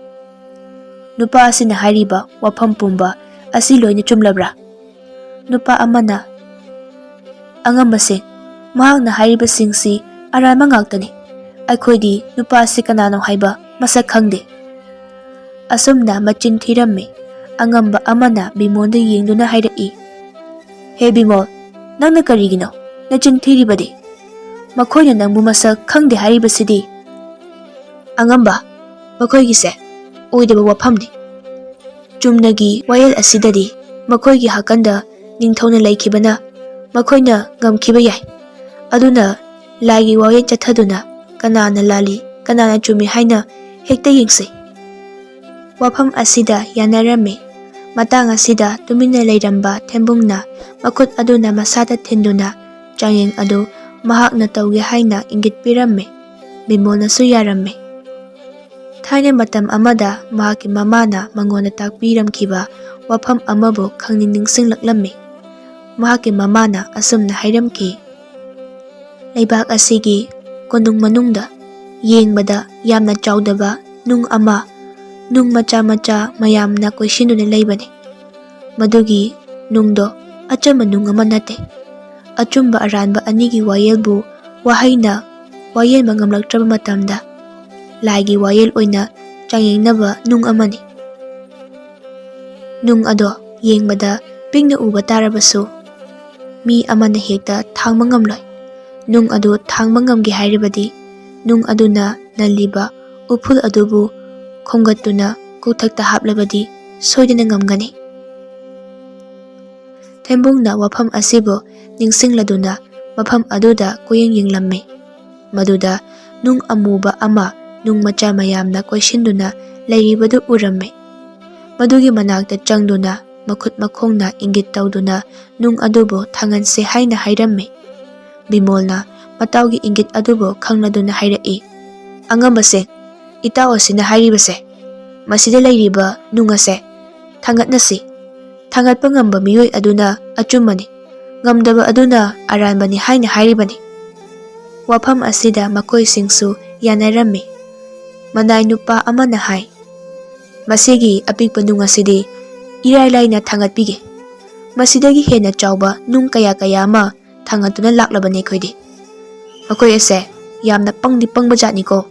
"ꯅꯨꯄꯥ ꯑꯁꯤꯅ ꯍꯥꯏꯔꯤꯕ ꯋꯥꯐꯝ ꯄꯨꯝꯕ ꯑꯁꯤ ꯂꯣꯏꯅ ꯆꯨꯝꯂꯕ꯭ꯔꯥ?" ꯅꯨꯄꯥ ꯑꯃꯅ, "ꯑꯉꯝꯕꯁꯤꯡ, ꯃꯍꯥꯛꯅ ꯍꯥꯏꯔꯤꯕꯁꯤꯡꯁꯤ ꯑꯔꯥꯟꯕ ꯉꯥꯛꯇꯅꯤ꯫ ꯑꯩꯈꯣꯏꯗꯤ ꯅꯨꯄꯥ ꯑꯁꯤ ꯀꯅꯥꯅꯣ ꯍꯥꯏꯕ ꯃꯁꯛ ꯈꯪꯗꯦ." ꯑꯁꯨꯝꯅ ꯃꯆꯤꯟ ꯊꯤꯔꯝꯃꯤ꯫ ꯑꯉꯝꯕ ꯑꯃꯅ ꯕꯤꯃꯣꯜꯗ ꯌꯦꯡꯗꯨꯅ ꯍꯥꯏꯔꯛꯏ, "ꯍꯦ ꯕꯤꯃꯣꯜ, ꯅꯪꯅ ꯀꯔꯤꯒꯤꯅꯣ ꯅꯆꯤꯟ ꯊꯤꯔꯤꯕꯗꯤ? ꯃꯈꯣꯏꯅ ꯅꯪꯕꯨ ꯃꯁꯛ ꯈꯪꯗꯦ ꯍꯥꯏꯔꯤꯕꯁꯤꯗꯤ?" "ꯑꯉꯝꯕ, ꯃꯈꯣꯏꯒꯤꯁꯦ ꯑꯣꯏꯗꯕ ꯋꯥꯐꯝꯅꯤ꯫ ꯆꯨꯝꯅꯒꯤ ꯋꯥꯌꯦꯜ ꯑꯁꯤꯗꯗꯤ ꯃꯈꯣꯏꯒꯤ ꯍꯥꯀꯟꯗ ꯅꯤꯡꯊꯧꯅ ꯂꯩꯈꯤꯕꯅ ꯃꯈꯣꯏꯅ ꯉꯝꯈꯤꯕ ꯌꯥꯏ꯫ ꯑꯗꯨꯅ ꯂꯥꯏꯒꯤ ꯋꯥꯌꯦꯜ ꯆꯠꯊꯗꯨꯅ ꯀꯅꯥꯅ ꯂꯥꯜꯂꯤ ꯀꯅꯥꯅ ꯆꯨꯝꯃꯤ ꯍꯥꯏꯅ ꯍꯦꯛꯇ ꯌꯦꯡꯁꯤ." ꯋꯥꯐꯝ ꯑꯁꯤꯗ ꯌꯥꯅꯔꯝꯃꯤ꯫ ꯃꯇꯥꯡ ꯑꯁꯤꯗ ꯇꯨꯃꯤꯟꯅ ꯂꯩꯔꯝꯕ ꯊꯦꯝꯕꯨꯡꯅ ꯃꯈꯨꯠ ꯑꯗꯨꯅ ꯃꯁꯥꯗ ꯊꯤꯟꯗꯨꯅ ꯆꯥꯡꯌꯦꯡ ꯑꯗꯨ ꯃꯍꯥꯛꯅ ꯇꯧꯒꯦ ꯍꯥꯏꯅ ꯏꯪꯒꯤꯠ ꯄꯤꯔꯝꯃꯤ꯫ ꯕꯤꯃꯣꯜꯅꯁꯨ ꯌꯥꯔꯝꯃꯤ꯫ ꯊꯥꯏꯅ ꯃꯇꯝ ꯑꯃꯗ ꯃꯍꯥꯛꯀꯤ ꯃꯃꯥꯅ ꯃꯉꯣꯟꯗ ꯇꯥꯛꯄꯤꯔꯝꯈꯤꯕ ꯋꯥꯐꯝ ꯑꯃꯕꯨ ꯈꯪꯅꯤꯡ ꯅꯤꯡꯁꯤꯡꯂꯛꯂꯝꯃꯤ꯫ ꯃꯍꯥꯛꯀꯤ ꯃꯃꯥꯅ ꯑꯁꯨꯝꯅ ꯍꯥꯏꯔꯝꯈꯤ, "ꯂꯩꯕꯥꯛ ꯑꯁꯤꯒꯤ ꯀꯣꯅꯨꯡ ꯃꯅꯨꯡꯗ ꯌꯦꯡꯕꯗ ꯌꯥꯝꯅ ꯆꯥꯎꯗꯕ ꯅꯨꯡ ꯑꯃ, ꯅꯨꯡ ꯃꯆꯥ ꯃꯆꯥ ꯃꯌꯥꯝꯅ ꯀꯣꯏꯁꯤꯟꯗꯨꯅ ꯂꯩꯕꯅꯤ꯫ ꯃꯗꯨꯒꯤ ꯅꯨꯡꯗꯣ ꯑꯆꯝꯕ ꯅꯨꯡ ꯑꯃ ꯅꯠꯇꯦ꯫ ꯑꯆꯨꯝꯕ ꯑꯔꯥꯟꯕ ꯑꯅꯤꯒꯤ ꯋꯥꯌꯦꯜꯕꯨ ꯋꯥꯍꯩꯅ ꯋꯥꯌꯦꯟꯕ ꯉꯝꯂꯛꯇ꯭ꯔꯕ ꯃꯇꯝꯗ ꯂꯥꯏꯒꯤ ꯋꯥꯌꯦꯜ ꯑꯣꯏꯅ ꯆꯥꯡꯌꯦꯡꯅꯕ ꯅꯨꯡ ꯑꯃꯅꯤ꯫ ꯅꯨꯡ ꯑꯗꯣ ꯌꯦꯡꯕꯗ ꯄꯤꯛꯅ ꯎꯕ ꯇꯥꯔꯕꯁꯨ ꯃꯤ ꯑꯃꯅ ꯍꯦꯛꯇ ꯊꯥꯡꯕ ꯉꯝꯂꯣꯏ꯫ ꯅꯨꯡ ꯑꯗꯨ ꯊꯥꯡꯕ ꯉꯝꯒꯦ ꯍꯥꯏꯔꯕꯗꯤ ꯅꯨꯡ ꯑꯗꯨꯅ ꯅꯜꯂꯤꯕ ꯎꯐꯨꯜ ꯑꯗꯨꯕꯨ ꯈꯣꯝꯒꯠꯇꯨꯅ ꯀꯣꯛꯊꯛꯇ ꯍꯥꯞꯂꯕꯗꯤ ꯁꯣꯏꯗꯅ ꯉꯝꯒꯅꯤ." ꯊꯦꯝꯕꯨꯡꯅ ꯋꯥꯐꯝ ꯑꯁꯤꯕꯨ ꯅꯤꯡꯁꯤꯡꯂꯗꯨꯅ ꯃꯐꯝ ꯑꯗꯨꯗ ꯀꯣꯌꯦꯡ ꯌꯦꯡꯂꯝꯃꯤ꯫ ꯃꯗꯨꯗ ꯅꯨꯡ ꯑꯃꯨꯕ ꯑꯃ ꯅꯨꯡ ꯃꯆꯥ ꯃꯌꯥꯝꯅ ꯀꯣꯏꯁꯤꯟꯗꯨꯅ ꯂꯩꯔꯤꯕꯗꯨ ꯎꯔꯝꯃꯤ꯫ ꯃꯗꯨꯒꯤ ꯃꯅꯥꯛꯇ ꯆꯪꯗꯨꯅ ꯃꯈꯨꯠ ꯃꯈꯣꯡꯅ ꯏꯪꯒꯤꯠ ꯇꯧꯗꯨꯅ ꯅꯨꯡ ꯑꯗꯨꯕꯨ ꯊꯥꯡꯍꯟꯁꯤ ꯍꯥꯏꯅ ꯍꯥꯏꯔꯝꯃꯤ꯫ ꯕꯤꯃꯣꯜꯅ ꯃꯇꯥꯎꯒꯤ ꯏꯪꯒꯤꯠ ꯑꯗꯨꯕꯨ ꯈꯪꯂꯗꯨꯅ ꯍꯥꯏꯔꯛꯏ, "ꯑꯉꯝꯕꯁꯤꯡ, ꯏꯇꯥꯎ ꯑꯁꯤꯅ ꯍꯥꯏꯔꯤꯕꯁꯦ ꯃꯁꯤꯗ ꯂꯩꯔꯤꯕ ꯅꯨꯡ ꯑꯁꯦ ꯊꯥꯡꯒꯠꯅꯁꯤ꯫ ꯊꯥꯡꯒꯠꯄ ꯉꯝꯕ ꯃꯤꯑꯣꯏ ꯑꯗꯨꯅ ꯑꯆꯨꯝꯕꯅꯤ, ꯉꯝꯗꯕ ꯑꯗꯨꯅ ꯑꯔꯥꯟꯕꯅꯤ ꯍꯥꯏꯅ ꯍꯥꯏꯔꯤꯕꯅꯤ." ꯋꯥꯐꯝ ꯑꯁꯤꯗ ꯃꯈꯣꯏꯁꯤꯡꯁꯨ ꯌꯥꯅꯔꯝꯃꯤ꯫ ꯃꯅꯥꯏ ꯅꯨꯄꯥ ꯑꯃꯅ ꯍꯥꯏ, "ꯃꯁꯤꯒꯤ ꯑꯄꯤꯛꯄ ꯅꯨꯡ ꯑꯁꯤꯗꯤ ꯏꯔꯥꯏ ꯂꯥꯏꯅ ꯊꯥꯡꯒꯠꯄꯤꯒꯦ꯫ ꯃꯁꯤꯗꯒꯤ ꯍꯦꯟꯅ ꯆꯥꯎꯕ ꯅꯨꯡ ꯀꯌꯥ ꯑꯃ ꯊꯥꯡꯒꯠꯇꯨꯅ ꯂꯥꯛꯂꯕꯅꯤ ꯑꯩꯈꯣꯏꯗꯤ꯫ ꯃꯈꯣꯏ ꯑꯁꯦ ꯌꯥꯝꯅ ꯄꯪꯗꯤ ꯄꯪꯕ ꯖꯥꯠꯅꯤꯀꯣ."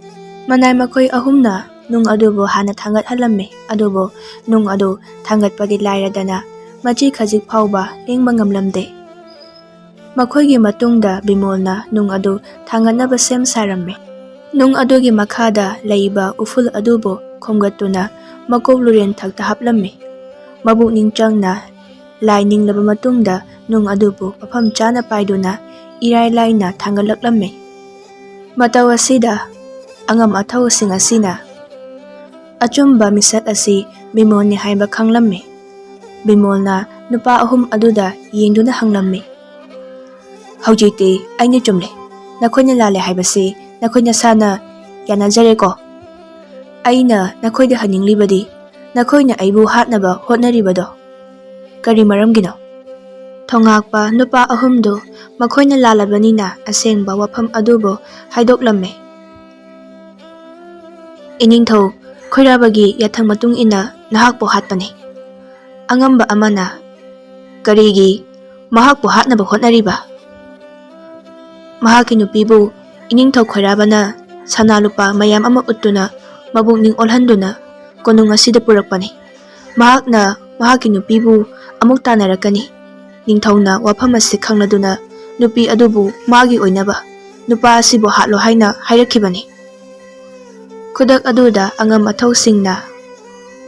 ꯃꯅꯥꯏ ꯃꯈꯣꯏ 3ꯅ ꯅꯨꯡ ꯑꯗꯨꯕꯨ ꯍꯥꯟꯅ ꯊꯥꯡꯒꯠꯍꯜꯂꯝꯃꯤ꯫ ꯑꯗꯨꯕꯨ ꯅꯨꯡ ꯑꯗꯨ ꯊꯥꯡꯒꯠꯄꯗꯤ ꯂꯥꯏꯔꯗꯅ ꯃꯆꯤ ꯈꯖꯤꯛ ꯐꯥꯎꯕ ꯂꯦꯡꯕ ꯉꯝꯂꯝꯗꯦ꯫ ꯃꯈꯣꯏꯒꯤ ꯃꯇꯨꯡꯗ ꯕꯤꯃꯣꯜꯅ ꯅꯨꯡ ꯑꯗꯨ ꯊꯥꯡꯒꯠꯅꯕ ꯁꯦꯝ ꯁꯥꯔꯝꯃꯤ꯫ ꯅꯨꯡ ꯑꯗꯨꯒꯤ ꯃꯈꯥꯗ ꯂꯩꯕ ꯎꯐꯨꯜ ꯑꯗꯨꯕꯨ ꯈꯣꯝꯒꯠꯇꯨꯅ ꯃꯀꯣꯛ ꯂꯨꯔꯦꯟ ꯊꯛꯇ ꯍꯥꯞꯂꯝꯃꯤ꯫ ꯃꯕꯨꯛꯅꯤꯡ ꯆꯪꯅ ꯂꯥꯏ ꯅꯤꯡꯂꯕ ꯃꯇꯨꯡꯗ ꯅꯨꯡ ꯑꯗꯨꯕꯨ ꯃꯐꯝ ꯆꯥꯅ ꯄꯥꯏꯗꯨꯅ ꯏꯔꯥꯏ ꯂꯥꯏꯅ ꯊꯥꯡꯒꯠꯂꯛꯂꯝꯃꯤ꯫ ꯃꯇꯧ ꯑꯁꯤꯗ ꯑꯉꯝ ꯑꯊꯧꯁꯤꯡ ꯑꯁꯤꯅ ꯑꯆꯨꯝꯕ ꯃꯤꯁꯛ ꯑꯁꯤ ꯕꯤꯃꯣꯜꯅꯤ ꯍꯥꯏꯕ ꯈꯪꯂꯝꯃꯤ꯫ ꯕꯤꯃꯣꯜꯅ ꯅꯨꯄꯥ 3 ꯑꯗꯨꯗ ꯌꯦꯡꯗꯨꯅ ꯍꯪꯂꯝꯃꯤ, "ꯍꯧꯖꯤꯛꯇꯤ ꯑꯩꯅ ꯆꯨꯝꯂꯦ, ꯅꯈꯣꯏꯅ ꯂꯥꯜꯂꯦ ꯍꯥꯏꯕꯁꯤ ꯅꯈꯣꯏ ꯅꯁꯥꯅ ꯌꯥꯅꯖꯔꯦꯀꯣ? ꯑꯩꯅ ꯅꯈꯣꯏꯗ ꯍꯪꯅꯤꯡꯂꯤꯕꯗꯤ ꯅꯈꯣꯏꯅ ꯑꯩꯕꯨ ꯍꯥꯠꯅꯕ ꯍꯣꯠꯅꯔꯤꯕꯗꯣ ꯀꯔꯤ ꯃꯔꯝꯒꯤꯅꯣ?" ꯊꯣꯉꯥꯛꯄ ꯅꯨꯄꯥ 3ꯗꯨ ꯃꯈꯣꯏꯅ ꯂꯥꯜꯂꯕꯅꯤꯅ ꯑꯁꯦꯡꯕ ꯋꯥꯐꯝ ꯑꯗꯨꯕꯨ ꯍꯥꯏꯗꯣꯛꯂꯝꯃꯤ꯫ "ꯏꯅꯤꯡꯊꯧ ꯈꯣꯏꯔꯥꯕꯒꯤ ꯌꯥꯊꯪ ꯃꯇꯨꯡ ꯏꯟꯅ ꯅꯍꯥꯛꯄꯨ ꯍꯥꯠꯄꯅꯤ." ꯑꯉꯝꯕ ꯑꯃꯅ, "ꯀꯔꯤꯒꯤ ꯃꯍꯥꯛꯄꯨ ꯍꯥꯠꯅꯕ ꯍꯣꯠꯅꯔꯤꯕ?" "ꯃꯍꯥꯛꯀꯤ ꯅꯨꯄꯤꯕꯨ ꯏꯅꯤꯡꯊꯧ ꯈꯣꯏꯔꯥꯕꯅ ꯁꯅꯥ ꯂꯨꯄꯥ ꯃꯌꯥꯝ ꯑꯃ ꯎꯠꯇꯨꯅ ꯃꯕꯨꯛꯅꯤꯡ ꯑꯣꯜꯍꯟꯗꯨꯅ ꯀꯣꯅꯨꯡ ꯑꯁꯤꯗ ꯄꯨꯔꯛꯄꯅꯤ꯫ ꯃꯍꯥꯛꯅ ꯃꯍꯥꯛꯀꯤ ꯅꯨꯄꯤꯕꯨ ꯑꯃꯨꯛ ꯇꯥꯟꯅꯔꯛꯀꯅꯤ꯫ ꯅꯤꯡꯊꯧꯅ ꯋꯥꯐꯝ ꯑꯁꯤ ꯈꯪꯂꯗꯨꯅ ꯅꯨꯄꯤ ꯑꯗꯨꯕꯨ ꯃꯥꯒꯤ ꯑꯣꯏꯅꯕ ꯅꯨꯄꯥ ꯑꯁꯤꯕꯨ ꯍꯥꯠꯂꯣ ꯍꯥꯏꯅ ꯍꯥꯏꯔꯛꯈꯤꯕꯅꯤ." ꯈꯨꯗꯛ ꯑꯗꯨꯗ ꯑꯉꯝ ꯑꯊꯧꯁꯤꯡꯅ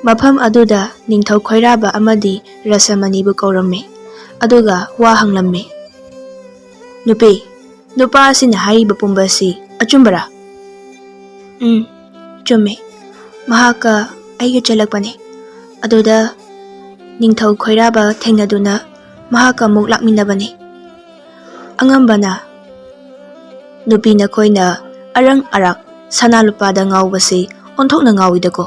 ꯃꯐꯝ ꯑꯗꯨꯗ ꯅꯤꯡꯊꯧ ꯈꯣꯏꯔꯥꯕ ꯑꯃꯗꯤ ꯔꯥꯁꯃꯅꯤꯕꯨ ꯀꯧꯔꯝꯃꯤ꯫ ꯑꯗꯨꯒ ꯋꯥ ꯍꯪꯂꯝꯃꯤ, "ꯅꯨꯄꯤ, ꯅꯨꯄꯥ ꯑꯁꯤꯅ ꯍꯥꯏꯔꯤꯕ ꯄꯨꯝꯕ ꯑꯁꯤ ꯑꯆꯨꯝꯕꯔꯥ?" "ꯆꯨꯝꯃꯤ꯫ ꯃꯍꯥꯛꯀ ꯑꯩꯒ ꯆꯦꯜꯂꯛꯄꯅꯤ꯫ ꯑꯗꯨꯗ ꯅꯤꯡꯊꯧ ꯈꯣꯏꯔꯥꯕ ꯊꯦꯡꯅꯗꯨꯅ ꯃꯍꯥꯛꯀ ꯑꯃꯨꯛ ꯂꯥꯛꯃꯤꯟꯅꯕꯅꯤ." ꯑꯉꯝꯕꯅ, "ꯅꯨꯄꯤ ꯅꯈꯣꯏꯅ ꯑꯔꯪ ꯑꯔꯥꯛ ꯁꯅꯥ ꯂꯨꯄꯥꯗ ꯉꯥꯎꯕꯁꯤ ꯑꯣꯟꯊꯣꯛꯅ ꯉꯥꯎꯏꯗꯀꯣ.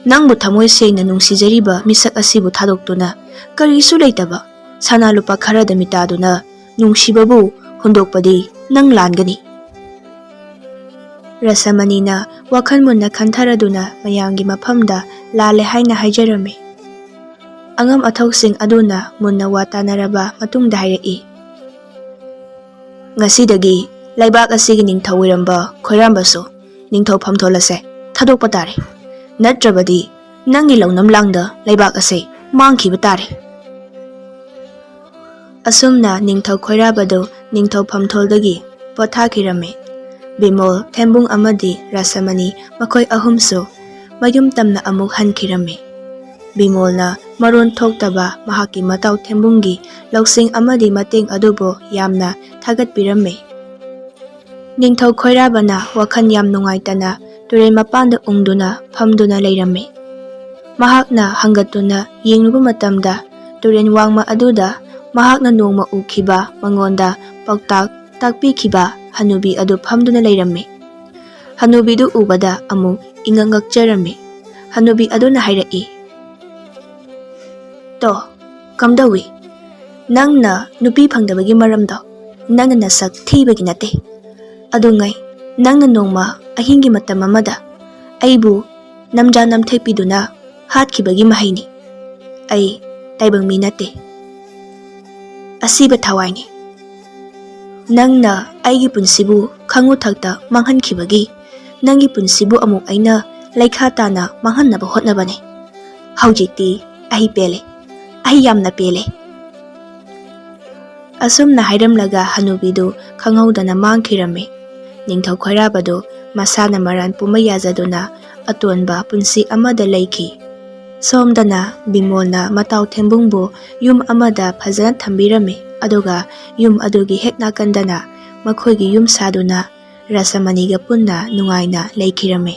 ꯅꯪꯕꯨ ꯊꯃꯣꯏ ꯁꯦꯡꯅ ꯅꯨꯡꯁꯤꯖꯔꯤꯕ ꯃꯤꯁꯛ ꯑꯁꯤꯕꯨ ꯊꯥꯗꯣꯛꯇꯨꯅ ꯀꯔꯤꯁꯨ ꯂꯩꯇꯕ ꯁꯅꯥ ꯂꯨꯄꯥ ꯈꯔꯗ ꯃꯤꯇꯥꯗꯨꯅ ꯅꯨꯡꯁꯤꯕꯕꯨ ꯍꯨꯟꯗꯣꯛꯄꯗꯤ ꯅꯪ ꯂꯥꯟꯒꯅꯤ." ꯔꯁꯃꯅꯤꯅ ꯋꯥꯈꯜ ꯃꯨꯟꯅ ꯈꯟꯊꯔꯗꯨꯅ ꯃꯌꯥꯝꯒꯤ ꯃꯐꯝꯗ ꯂꯥꯜꯂꯦ ꯍꯥꯏꯅ ꯍꯥꯏꯖꯔꯝꯃꯤ꯫ ꯑꯉꯝ ꯑꯊꯧꯁꯤꯡ ꯑꯗꯨꯅ ꯃꯨꯟꯅ ꯋꯥ ꯇꯥꯅꯔꯕ ꯃꯇꯨꯡꯗ ꯍꯥꯏꯔꯛꯏ, "ꯉꯁꯤꯗꯒꯤ ꯂꯩꯕꯥꯛ ꯑꯁꯤꯒꯤ ꯅꯤꯡꯊꯧ ꯑꯣꯏꯔꯝꯕ ꯈꯣꯏꯔꯥꯝꯕꯁꯨ ꯅꯤꯡꯊꯧ ꯐꯝꯊꯣꯜ ꯑꯁꯦ ꯊꯥꯗꯣꯛꯄ ꯇꯥꯔꯦ꯫ ꯅꯠꯇ꯭ꯔꯕꯗꯤ ꯅꯪꯒꯤ ꯂꯧꯅꯝꯂꯥꯡꯗ ꯂꯩꯕꯥꯛ ꯑꯁꯦ ꯃꯥꯡꯈꯤꯕ ꯇꯥꯔꯦ." ꯑꯁꯨꯝꯅ ꯅꯤꯡꯊꯧ ꯈꯣꯏꯔꯥꯕꯗꯨ ꯅꯤꯡꯊꯧ ꯐꯝꯊꯣꯜꯗꯒꯤ ꯄꯣꯊꯥꯈꯤꯔꯝꯃꯤ꯫ ꯕꯤꯃꯣꯜ, ꯊꯦꯝꯕꯨꯡ ꯑꯃꯗꯤ ꯔꯁꯃꯅꯤ ꯃꯈꯣꯏ ꯑꯍꯨꯝꯁꯨ ꯃꯌꯨꯝ ꯇꯝꯅ ꯑꯃꯨꯛ ꯍꯟꯈꯤꯔꯝꯃꯤ꯫ ꯕꯤꯃꯣꯜꯅ ꯃꯔꯣꯟ ꯊꯣꯛꯇꯕ ꯃꯍꯥꯛꯀꯤ ꯃꯇꯥꯎ ꯊꯦꯝꯕꯨꯡꯒꯤ ꯂꯧꯁꯤꯡ ꯑꯃꯗꯤ ꯃꯇꯦꯡ ꯑꯗꯨꯕꯨ ꯌꯥꯝꯅ ꯊꯥꯒꯠꯄꯤꯔꯝꯃꯤ꯫ ꯅꯤꯡꯊꯧ ꯈꯣꯏꯔꯥꯕꯅ ꯋꯥꯈꯜ ꯌꯥꯝ ꯅꯨꯡꯉꯥꯏꯇꯅ ꯇꯨꯔꯦꯜ ꯃꯄꯥꯟꯗ ꯎꯡꯗꯨꯅ ꯐꯝꯗꯨꯅ ꯂꯩꯔꯝꯃꯤ꯫ ꯃꯍꯥꯛꯅ ꯍꯪꯒꯠꯇꯨꯅ ꯌꯦꯡꯂꯨꯕ ꯃꯇꯝꯗ ꯇꯨꯔꯦꯜ ꯋꯥꯡꯃ ꯑꯗꯨꯗ ꯃꯍꯥꯛꯅ ꯅꯣꯡꯃ ꯎꯈꯤꯕ, ꯃꯉꯣꯟꯗ ꯄꯥꯎꯇꯥꯛ ꯇꯥꯛꯄꯤꯈꯤꯕ ꯍꯅꯨꯕꯤ ꯑꯗꯨ ꯐꯝꯗꯨꯅ ꯂꯩꯔꯝꯃꯤ꯫ ꯍꯅꯨꯕꯤꯗꯨ ꯎꯕꯗ ꯑꯃꯨꯛ ꯏꯉꯛ ꯉꯛꯆꯔꯝꯃꯤ꯫ ꯍꯅꯨꯕꯤ ꯑꯗꯨꯅ ꯍꯥꯏꯔꯛꯏ, "ꯇꯣ, ꯀꯝꯗꯧꯏ? ꯅꯪꯅ ꯅꯨꯄꯤ ꯐꯪꯗꯕꯒꯤ ꯃꯔꯝꯗꯣ ꯅꯪꯅ ꯅꯁꯛ ꯊꯤꯕꯒꯤ ꯅꯠꯇꯦ꯫ ꯑꯗꯨꯉꯩ ꯅꯪꯅ ꯅꯣꯡꯃ ꯑꯍꯤꯡꯒꯤ ꯃꯇꯝ ꯑꯃꯗ ꯑꯩꯕꯨ ꯅꯝꯖꯥ ꯅꯝꯊꯦꯛꯄꯤꯗꯨꯅ ꯍꯥꯠꯈꯤꯕꯒꯤ ꯃꯍꯩꯅꯤ꯫ ꯑꯩ ꯇꯥꯏꯕꯪ ꯃꯤ ꯅꯠꯇꯦ, ꯑꯁꯤꯕ ꯊꯋꯥꯏꯅꯤ꯫ ꯅꯪꯅ ꯑꯩꯒꯤ ꯄꯨꯟꯁꯤꯕꯨ ꯈꯪꯉꯨꯊꯛꯇ ꯃꯥꯡꯍꯟꯈꯤꯕꯒꯤ ꯅꯪꯒꯤ ꯄꯨꯟꯁꯤꯕꯨ ꯑꯃꯨꯛ ꯑꯩꯅ ꯂꯩꯈꯥ ꯇꯥꯅ ꯃꯥꯡꯍꯟꯅꯕ ꯍꯣꯠꯅꯕꯅꯤ꯫ ꯍꯧꯖꯤꯛꯇꯤ ꯑꯩ ꯄꯦꯜꯂꯦ, ꯑꯩ ꯌꯥꯝꯅ ꯄꯦꯜꯂꯦ." ꯑꯁꯨꯝꯅ ꯍꯥꯏꯔꯝꯂꯒ ꯍꯅꯨꯕꯤꯗꯨ ꯈꯪꯍꯧꯗꯅ ꯃꯥꯡꯈꯤꯔꯝꯃꯤ꯫ ꯅꯤꯡꯊꯧ ꯈꯣꯏꯔꯥꯕꯗꯨ ꯃꯁꯥꯅ ꯃꯔꯥꯟ ꯄꯨꯝꯕ ꯌꯥꯖꯗꯨꯅ ꯑꯇꯣꯟꯕ ꯄꯨꯟꯁꯤ ꯑꯃꯗ ꯂꯩꯈꯤ꯫ ꯁꯣꯝꯗꯅ ꯕꯤꯃꯣꯜꯅ ꯃꯇꯥꯎ ꯊꯦꯝꯕꯨꯡꯕꯨ ꯌꯨꯝ ꯑꯃꯗ ꯐꯖꯅ ꯊꯝꯕꯤꯔꯝꯃꯤ, ꯑꯗꯨꯒ ꯌꯨꯝ ꯑꯗꯨꯒꯤ ꯍꯦꯛ ꯅꯥꯀꯟꯗꯅ ꯃꯈꯣꯏꯒꯤ ꯌꯨꯝ ꯁꯥꯗꯨꯅ ꯔꯁꯃꯅꯤꯒ ꯄꯨꯟꯅ ꯅꯨꯡꯉꯥꯏꯅ ꯂꯩꯈꯤꯔꯝꯃꯤ꯫